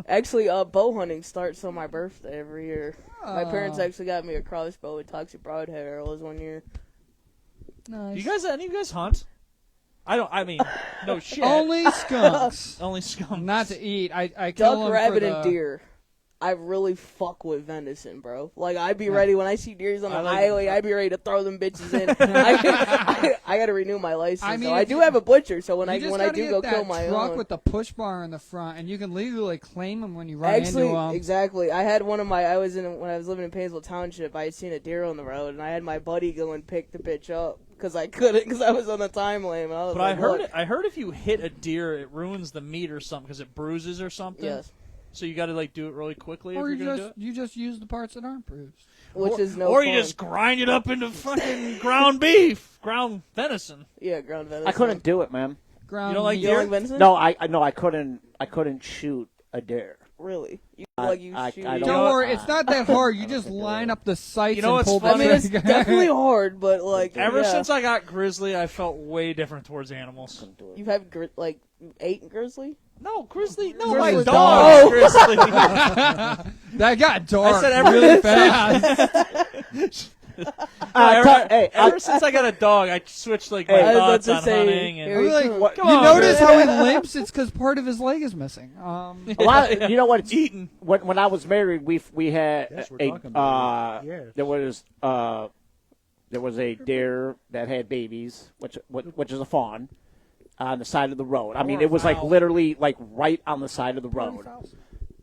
Actually, bow hunting starts on my birthday every year. My parents actually got me a crossbow with toxic broadhead arrows one year. Nice. Any of you guys hunt? I mean, no shit. Only skunks. Only scum. Not to eat. I kill Duck, them rabbit, for the, and deer. I really fuck with venison, bro. Like, I'd be ready when I see deers on the highway. I'd be ready to throw them bitches in. I got to renew my license. I mean, I do have a butcher, so when I do go kill my truck own with the push bar in the front, and you can legally claim them when you run Actually, into them. exactly. I had one of my. When I was living in Painesville Township, I had seen a deer on the road, and I had my buddy go and pick the bitch up because I couldn't because I was on the time limit. But I heard if you hit a deer, it ruins the meat or something because it bruises or something. Yes. So you got to like do it really quickly. Or if you're gonna do it. you just use the parts that aren't bruised. Which is no Or fun. you just grind it up into fucking ground beef, ground venison. Yeah, ground venison. I couldn't do it, man. Ground You don't like meat. You don't like venison? No, I couldn't shoot a deer. Really? You I shoot don't- it. Don't worry, it's not that hard. You just line up the sights You know and what's pull the funny? I mean, it's trigger. definitely hard, but like Ever yeah. since I got grizzly, I felt way different towards animals. Couldn't do it. you have like 8 grizzly. No, grizzly. No, Grizzly my was dog. dog. Grizzly. That got dark I said really fast. Ever since I got a dog, I switched like my Hey, I was thoughts about on to say, hunting. here And we Like, come. what- Come you on, notice Grizzly. how he limps? It's because part of his leg is missing. A lot. You know what? It's Eating. when I was married, we had Yes, we're a talking about it. Yes. there was a deer that had babies, which is a fawn, on the side of the road. I mean, it was like literally like right on the side of the road,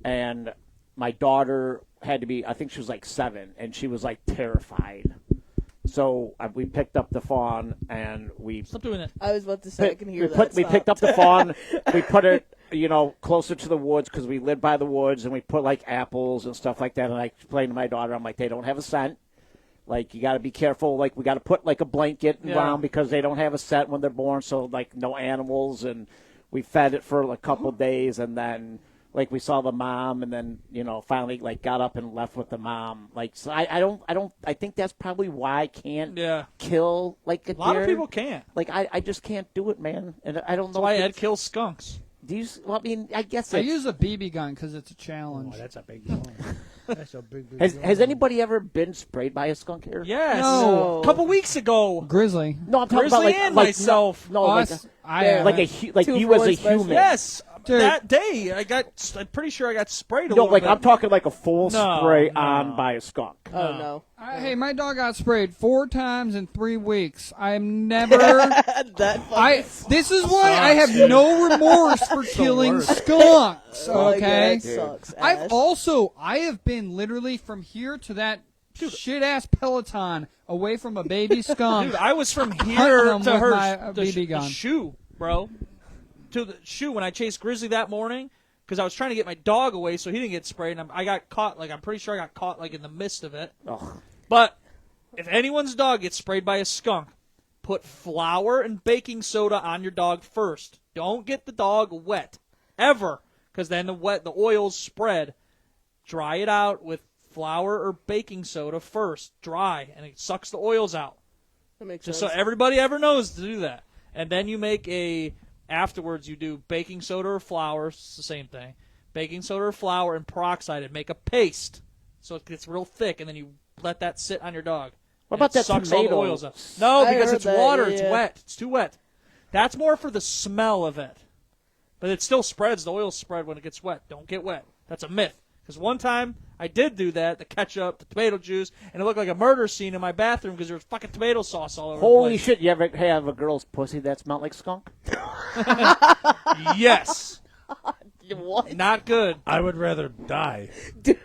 and my daughter had to be. I think she was like 7, and she was like terrified. So we picked up the fawn and we Stop doing that. I was about to say I can hear that. we picked up the fawn. We put it, closer to the woods because we lived by the woods, and we put like apples and stuff like that. And I explained to my daughter, I'm like, they don't have a scent. Like, you got to be careful. Like, we got to put like a blanket around because they don't have a scent when they're born. So like, no animals. And we fed it for a couple days, and then like we saw the mom, and then finally like got up and left with the mom. Like, so I think that's probably why I can't kill like a A lot deer. of people can't. Like, I just can't do it, man. And I don't That's know. why if Ed it's- kills skunks. Do you? Well, I mean, I guess I it's, use a BB gun because it's a challenge. Oh, that's a big one. That's a big. has anybody ever been sprayed by a skunk here? Yes. No. A couple weeks ago. Grizzly. No, I'm talking about Grizzly like and like myself. No, like Us, like Two you for as one a special. human. Yes. Dude. That day, I'm pretty sure I got sprayed a No, little like bit. I'm talking like a full No, spray no. on by a skunk. Oh no. Hey, my dog got sprayed 4 times in 3 weeks. I'm never. This is why I have no remorse for killing worst. skunks. Like, Okay. that sucks. I have been literally from here to that shit ass Peloton away from a baby skunk. Dude, I was from Hunting here them to with her my, the BB gun. shoe, bro. To the shoe when I chased Grizzly that morning because I was trying to get my dog away so he didn't get sprayed. And I got caught. Like, I'm pretty sure I got caught like in the midst of it. Ugh. But if anyone's dog gets sprayed by a skunk, put flour and baking soda on your dog first. Don't get the dog wet ever, because then the oils spread. Dry it out with flour or baking soda first, dry, and it sucks the oils out. That makes Just sense. so everybody ever knows to do that. And then you make afterwards you do baking soda or flour, it's the same thing. Baking soda or flour and peroxide and make a paste so it gets real thick, and then you let that sit on your dog. What And about it that sucks all the tomato? oils out. No, I because heard it's that, water, yeah, it's yeah. wet. It's too wet. But it's more for the smell of it. But it still spreads. The oils spread when it gets wet. Don't get wet. That's a myth. Because one time I did do that, the ketchup, the tomato juice, and it looked like a murder scene in my bathroom because there was fucking tomato sauce all over the Holy place. shit! You ever have a girl's pussy that smelled like skunk? Yes. What? Not good. I would rather die. Dude,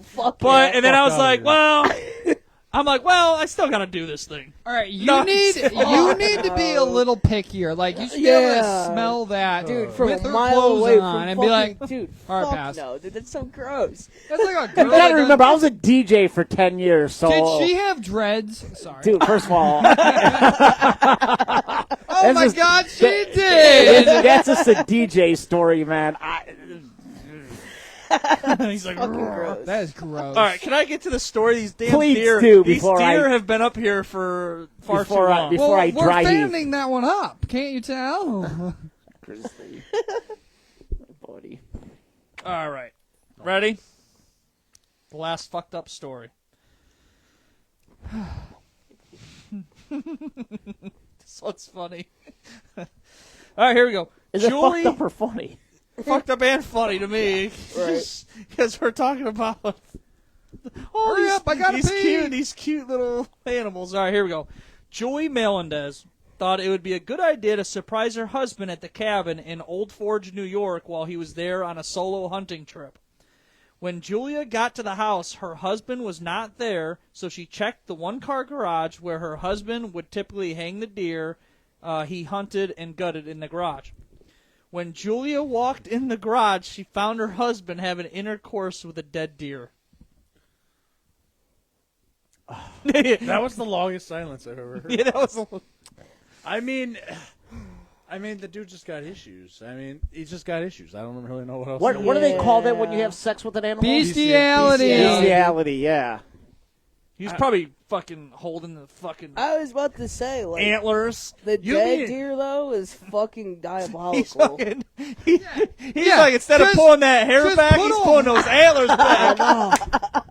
fuck But, yeah. and then I was Fuck like, outta here. I still got to do this thing. All right, you No. need to be a little pickier. Like, you should be able to smell that, Dude, from with a her mile clothes away on from and fucking, be like, dude, all right, fuck pass. no, dude, that's so gross. that's like a You girl. gotta that remember, I was a DJ for 10 years, so Did she have dreads? Sorry. dude. First of all, oh that's my just- God, she did. that's just a DJ story, man. He's like, Fucking gross. That is gross. all right, can I get to the story? These damn Please deer. do, These before deer I- have been up here for far too Before I- long. before- well, I we're dry heave. fanning that one up. Can't you tell? Grizzly. Buddy. All right. Ready? The last fucked up story. This one's funny. All right, here we go. Is it Julie, fucked up or funny? fucked up and funny to me. Right. Because we're talking about Hurry up, I gotta pee. these cute little animals. All right, here we go. Joy Melendez thought it would be a good idea to surprise her husband at the cabin in Old Forge, New York, while he was there on a solo hunting trip. When Julia got to the house, her husband was not there, so she checked the one-car garage where her husband would typically hang the deer he hunted and gutted in the garage. When Julia walked in the garage, she found her husband having intercourse with a dead deer. That was the longest silence I've ever heard. Yeah, that was. I mean, the dude just got issues. I mean, he just got issues. I don't really know what else. What do they call that when you have sex with an animal? Bestiality. Bestiality, yeah. He's probably fucking holding the fucking I was about to say, like, antlers. the You dead mean- deer, though, is fucking He's diabolical. fucking. He's Yeah, like, instead of just- pulling that hair just back, put he's him. pulling those antlers back.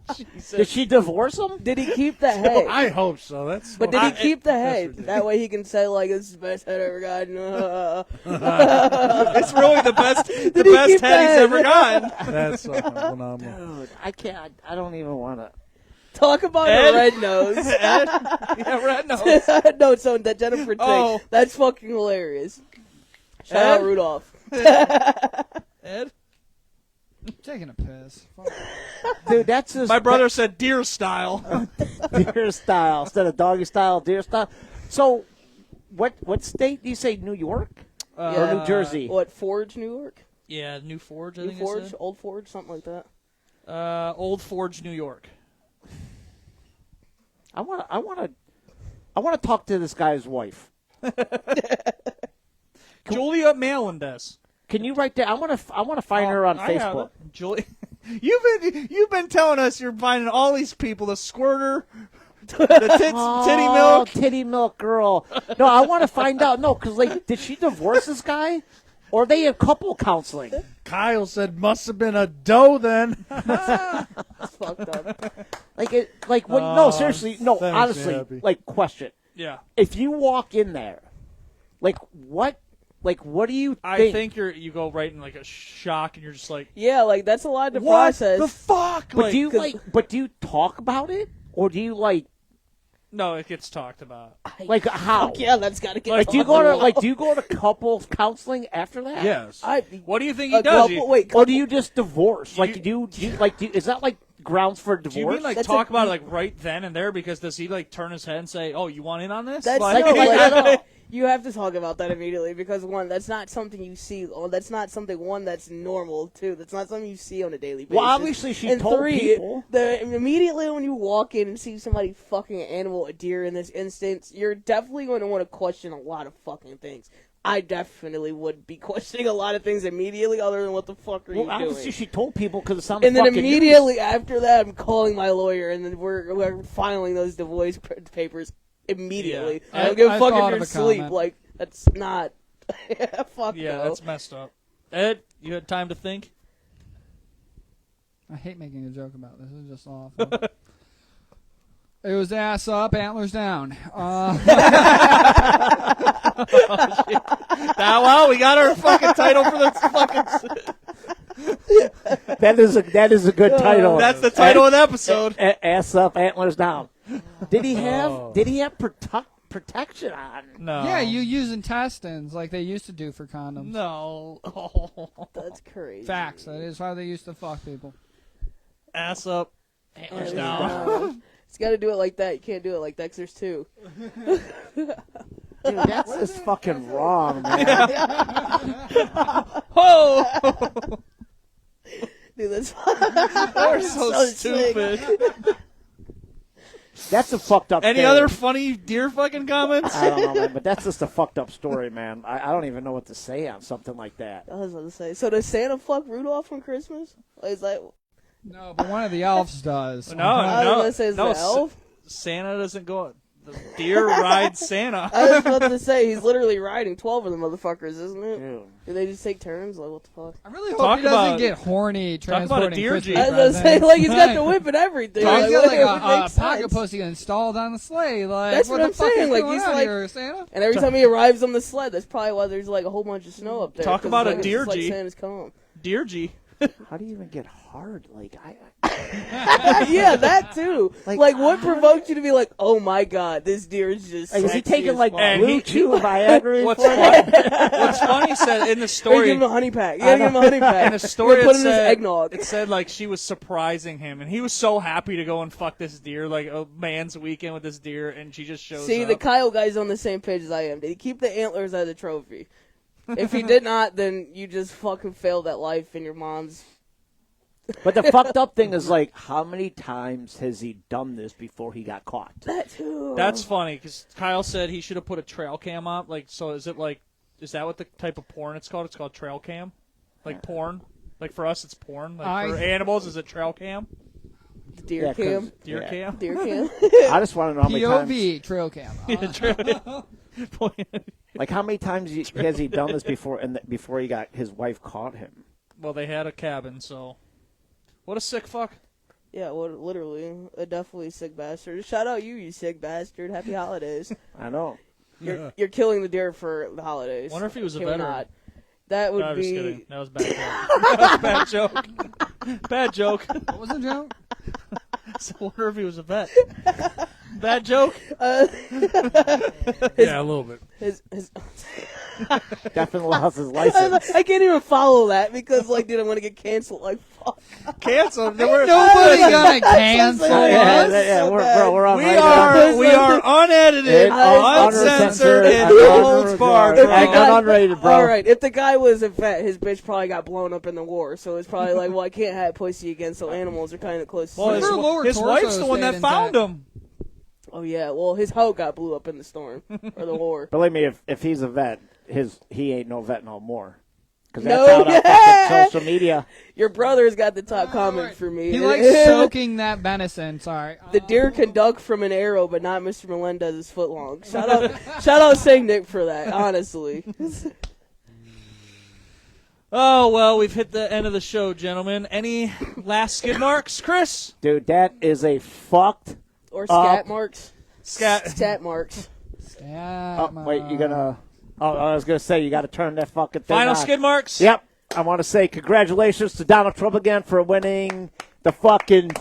Did she divorce him? Did he keep the head? I hope so. That's. But did he keep the that's head? ridiculous. That way he can say, like, this is the best head I ever gotten. It's really the best he head keep he's that? ever gotten. That's phenomenal. Dude, I can't. I don't even want to. Talk about Ed? a red nose. Ed? Yeah, red nose. No, so that Jennifer thing. Oh. That's fucking hilarious. Shout Ed? out Rudolph. Ed? Taking a piss. Fuck. Dude, that's just My brother said deer style. deer style instead of doggy style, deer style. So, what state do you say? New York or New Jersey? What, Forge, New York? Yeah, New Forge, I New think it Forge? said. Old Forge? Something like that. Old Forge, New York. I want to talk to this guy's wife. Julia Melendez. Can you write that? I want to find her on I have Facebook. it. Julia, you've been telling us you're finding all these people, the squirter, the titty milk. Titty milk girl. No, I want to find out. No, because like, did she divorce this guy, or are they in couple counseling? Kyle said, "Must have been a doe then." It's fucked up. No, seriously, no, that makes me honestly, happy. like, question. Yeah, If you walk in there, what do you think? I think you go right in like a shock, and you're just like, Yeah, like, that's a lot to what process. the fuck? But do you talk about it, or do you no, it gets talked about. how? Fuck yeah, that's got to get Like, do you go to couples counseling after that? Yes. What do you think he a does? couple, wait, Or do you just divorce? You- Is that like grounds for divorce? Do you mean like That's talk a- about it like right then and there? Because does he like turn his head and say, "Oh, you want in on this?" That's Like- you have to talk about that immediately because one, that's not something you see. Or that's not something that's normal. Two, that's not something you see on a daily basis. Well, obviously she and told three, people. Immediately when you walk in and see somebody fucking an animal, a deer in this instance, you're definitely going to want to question a lot of fucking things. I definitely would be questioning a lot of things immediately, other than what the fuck are you Obviously doing? she told people because it sounded And then fucking immediately after that, I'm calling my lawyer, and then we're filing those divorce papers immediately. Yeah. I don't give I a fuck if thought you're of a asleep. comment. Like, that's not. Fuck Yeah, no. that's messed up. Ed, you had time to think? I hate making a joke about this. It's just awful. It was ass up, antlers down. Well, we got our fucking title for the fucking. That is a good title. That's the title of the episode. Ass up, antlers down. Did he have protection on? No. Yeah, you use intestines like they used to do for condoms. No. That's crazy. Facts. That is how they used to fuck people. Ass up. Antlers down. No. It's got to do it like that. You can't do it like that 'cause there's two. Dude, that's just fucking wrong, man. Oh! Dude, that's We're so stupid. That's a fucked up Any thing. other funny deer fucking comments? I don't know, man, but that's just a fucked up story, man. I don't even know what to say on something like that. I was about to say. So does Santa fuck Rudolph on Christmas? Is that? No, but one of the elves does. No, I was no. gonna say, is no, the elf? Santa doesn't go. The deer rides Santa. I was about to say, he's literally riding 12 of the motherfuckers, isn't it? Ew. Do they just take turns? Like, what the fuck? I really hope Talk he doesn't about- get horny talk about a transporting deer Christmas G. I was gonna say, presents. like, he's got Like, the whip and everything. He's Like, got like what a makes pocket sense? pussy installed on the sleigh. Like, That's what what the I'm fuck saying, is like, going he's on like- here, Santa? And every time he arrives on the sled, that's probably why there's like a whole bunch of snow up there. Talk 'cause, about a like, it's deer just like G. Santa's come. Deer G. How do you even get hard? Like Yeah, that too. Like, Like, what provoked you to be like, oh my god, this deer is just is he sexy taking as like fuck. And blue he- chew Viagra? What's for funny? What's funny said in the You gotta story. give him a honey pack. You gotta give him a honey pack. In the story, You put it him in his said, eggnog. it said like she was surprising him, and he was so happy to go and fuck this deer, like a man's weekend with this deer, and she just shows See, up. the Kyle guy's on the same page as I am. Did he keep the antlers as a trophy? If he did not, then you just fucking failed at life, and your mom's. But the fucked up thing is like, how many times has he done this before he got caught? That too. That's funny because Kyle said he should have put a trail cam up. Like, so is it like, is that what the type of porn it's called? It's called trail cam, like porn. Like for us, it's porn. Like for animals, is it trail cam? deer Yeah, 'cause- cam. Deer Yeah. cam. Deer cam. I just want to know how many times. POV trail cam. Yeah, trail- Like how many times has he done this before? And before he got his wife caught him. Well, they had a cabin, so what a sick fuck. Yeah, well, literally, a definitely sick bastard. Shout out you sick bastard. Happy holidays. I know. You're killing the deer for the holidays. Wonder if he was a Can we veteran. not? That would No, I'm just be. kidding. That was bad joke. That was a bad joke. Bad joke. What was the joke? So I wonder if he was a vet. Bad joke. Yeah, a little bit. His Definitely lost his license. I can't even follow that because, like, dude, I'm gonna get canceled. Like, fuck. Canceled. Nobody gonna cancel Yeah, us. yeah, we're on We right are unedited, uncensored, and no holds barred. and unrated, bro. All right, if the guy was a vet, his bitch probably got blown up in the war, so it's probably like, well, I can't have pussy again, so animals are kind of close. Well, Her lower his torso wife's the one that stayed found intact. him. Oh yeah, well, his hoe got blew up in the storm or the war. Believe me, if he's a vet, he ain't no vet no more. Because No, that's out on yeah. fucking social media. Your brother's got the top comment for me. He likes soaking that venison. Sorry. The deer can duck from an arrow, but not Mr. Melendez's foot long. Shout out Saint Nick for that, honestly. Oh, well, we've hit the end of the show, gentlemen. Any last skid marks, Chris? Dude, that is a fucked. Or scat marks. Scat. Stat marks. Oh, wait, you gonna. Oh, I was gonna say you got to turn that fucking thing Final on. skid marks? Yep. I want to say congratulations to Donald Trump again for winning the fucking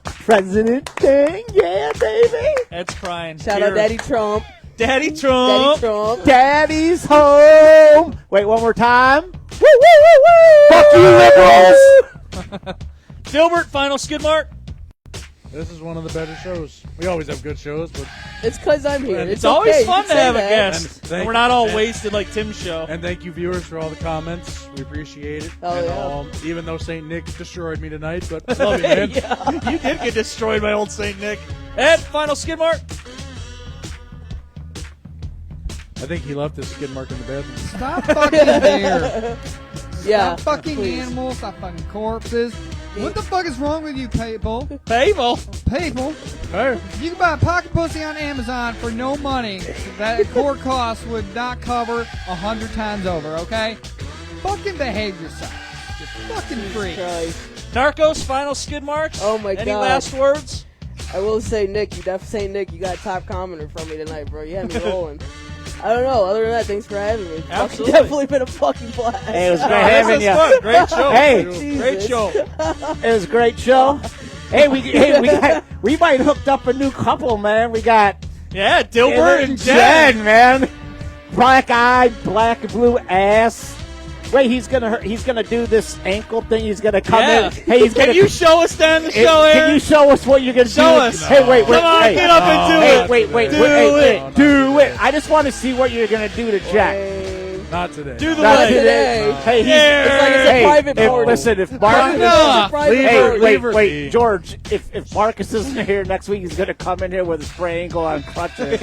president thing. Yeah, baby. Ed's crying. Shout out Daddy Trump. Daddy Daddy Trump. Trump. Daddy's home. Wait, one more time. Woo, woo, woo, woo. Fuck you, liberals. Gilbert, final skid mark? This is one of the better shows. We always have good shows, but It's because I'm here. It's It's always okay. You fun can to say have a that. guest. And And we're not all and- wasted like Tim's show. and thank you viewers for all the comments. We appreciate it. Oh, and, yeah. even though Saint Nick destroyed me tonight, but I love you, man. You did get destroyed by old Saint Nick. Ed, final skid mark? I think he left his skid mark in the bathroom. Stop fucking deer. Yeah. Stop fucking please. animals. Stop fucking corpses. What the fuck is wrong with you, people? Fable. People, Hey, you can buy a pocket pussy on Amazon for no money. That core cost would not cover 100 times over, okay? Fucking behave yourself. You're fucking free. Christ. Narcos, final skid marks? Oh, my Any God. last words? I will say, Nick, you got top commenter from me tonight, bro. You had me rolling. I don't know. Other than that, thanks for having me. Fucking Absolutely. definitely been a fucking blast. Hey, it was great Oh, having this you. is fun. Great show. Hey, Great Jesus. show. it was a great show. Hey, we might hooked up a new couple, man. We got Yeah, Dilbert and Jen. man. Black eye, black and blue ass. Wait, he's gonna do this ankle thing. He's gonna come Yeah. in. Hey, he's Can gonna. you show us down the Hey, show, can Aaron? you show us what you're gonna Show do? us. Hey, wait. Come on, hey. get up and do Hey, it. wait. Do Hey, it. do it. I just want to see what you're gonna do to Jack. Hey, not today. Do the Not leg. today. Hey, he's. Yeah. It's like it's a Hey, private if, party. listen, if Marcus, No. Private hey, party. wait, George, if Marcus isn't here next week, he's gonna come in here with a spray ankle on crutches.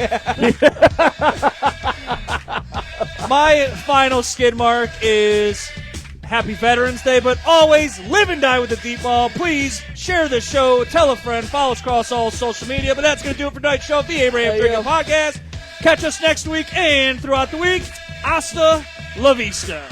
My final skid mark is happy Veterans Day, but always live and die with the deep ball. Please share the show, tell a friend, follow us across all social media. But that's going to do it for tonight's show of the Abraham Drinking Podcast. Catch us next week and throughout the week. Hasta la vista.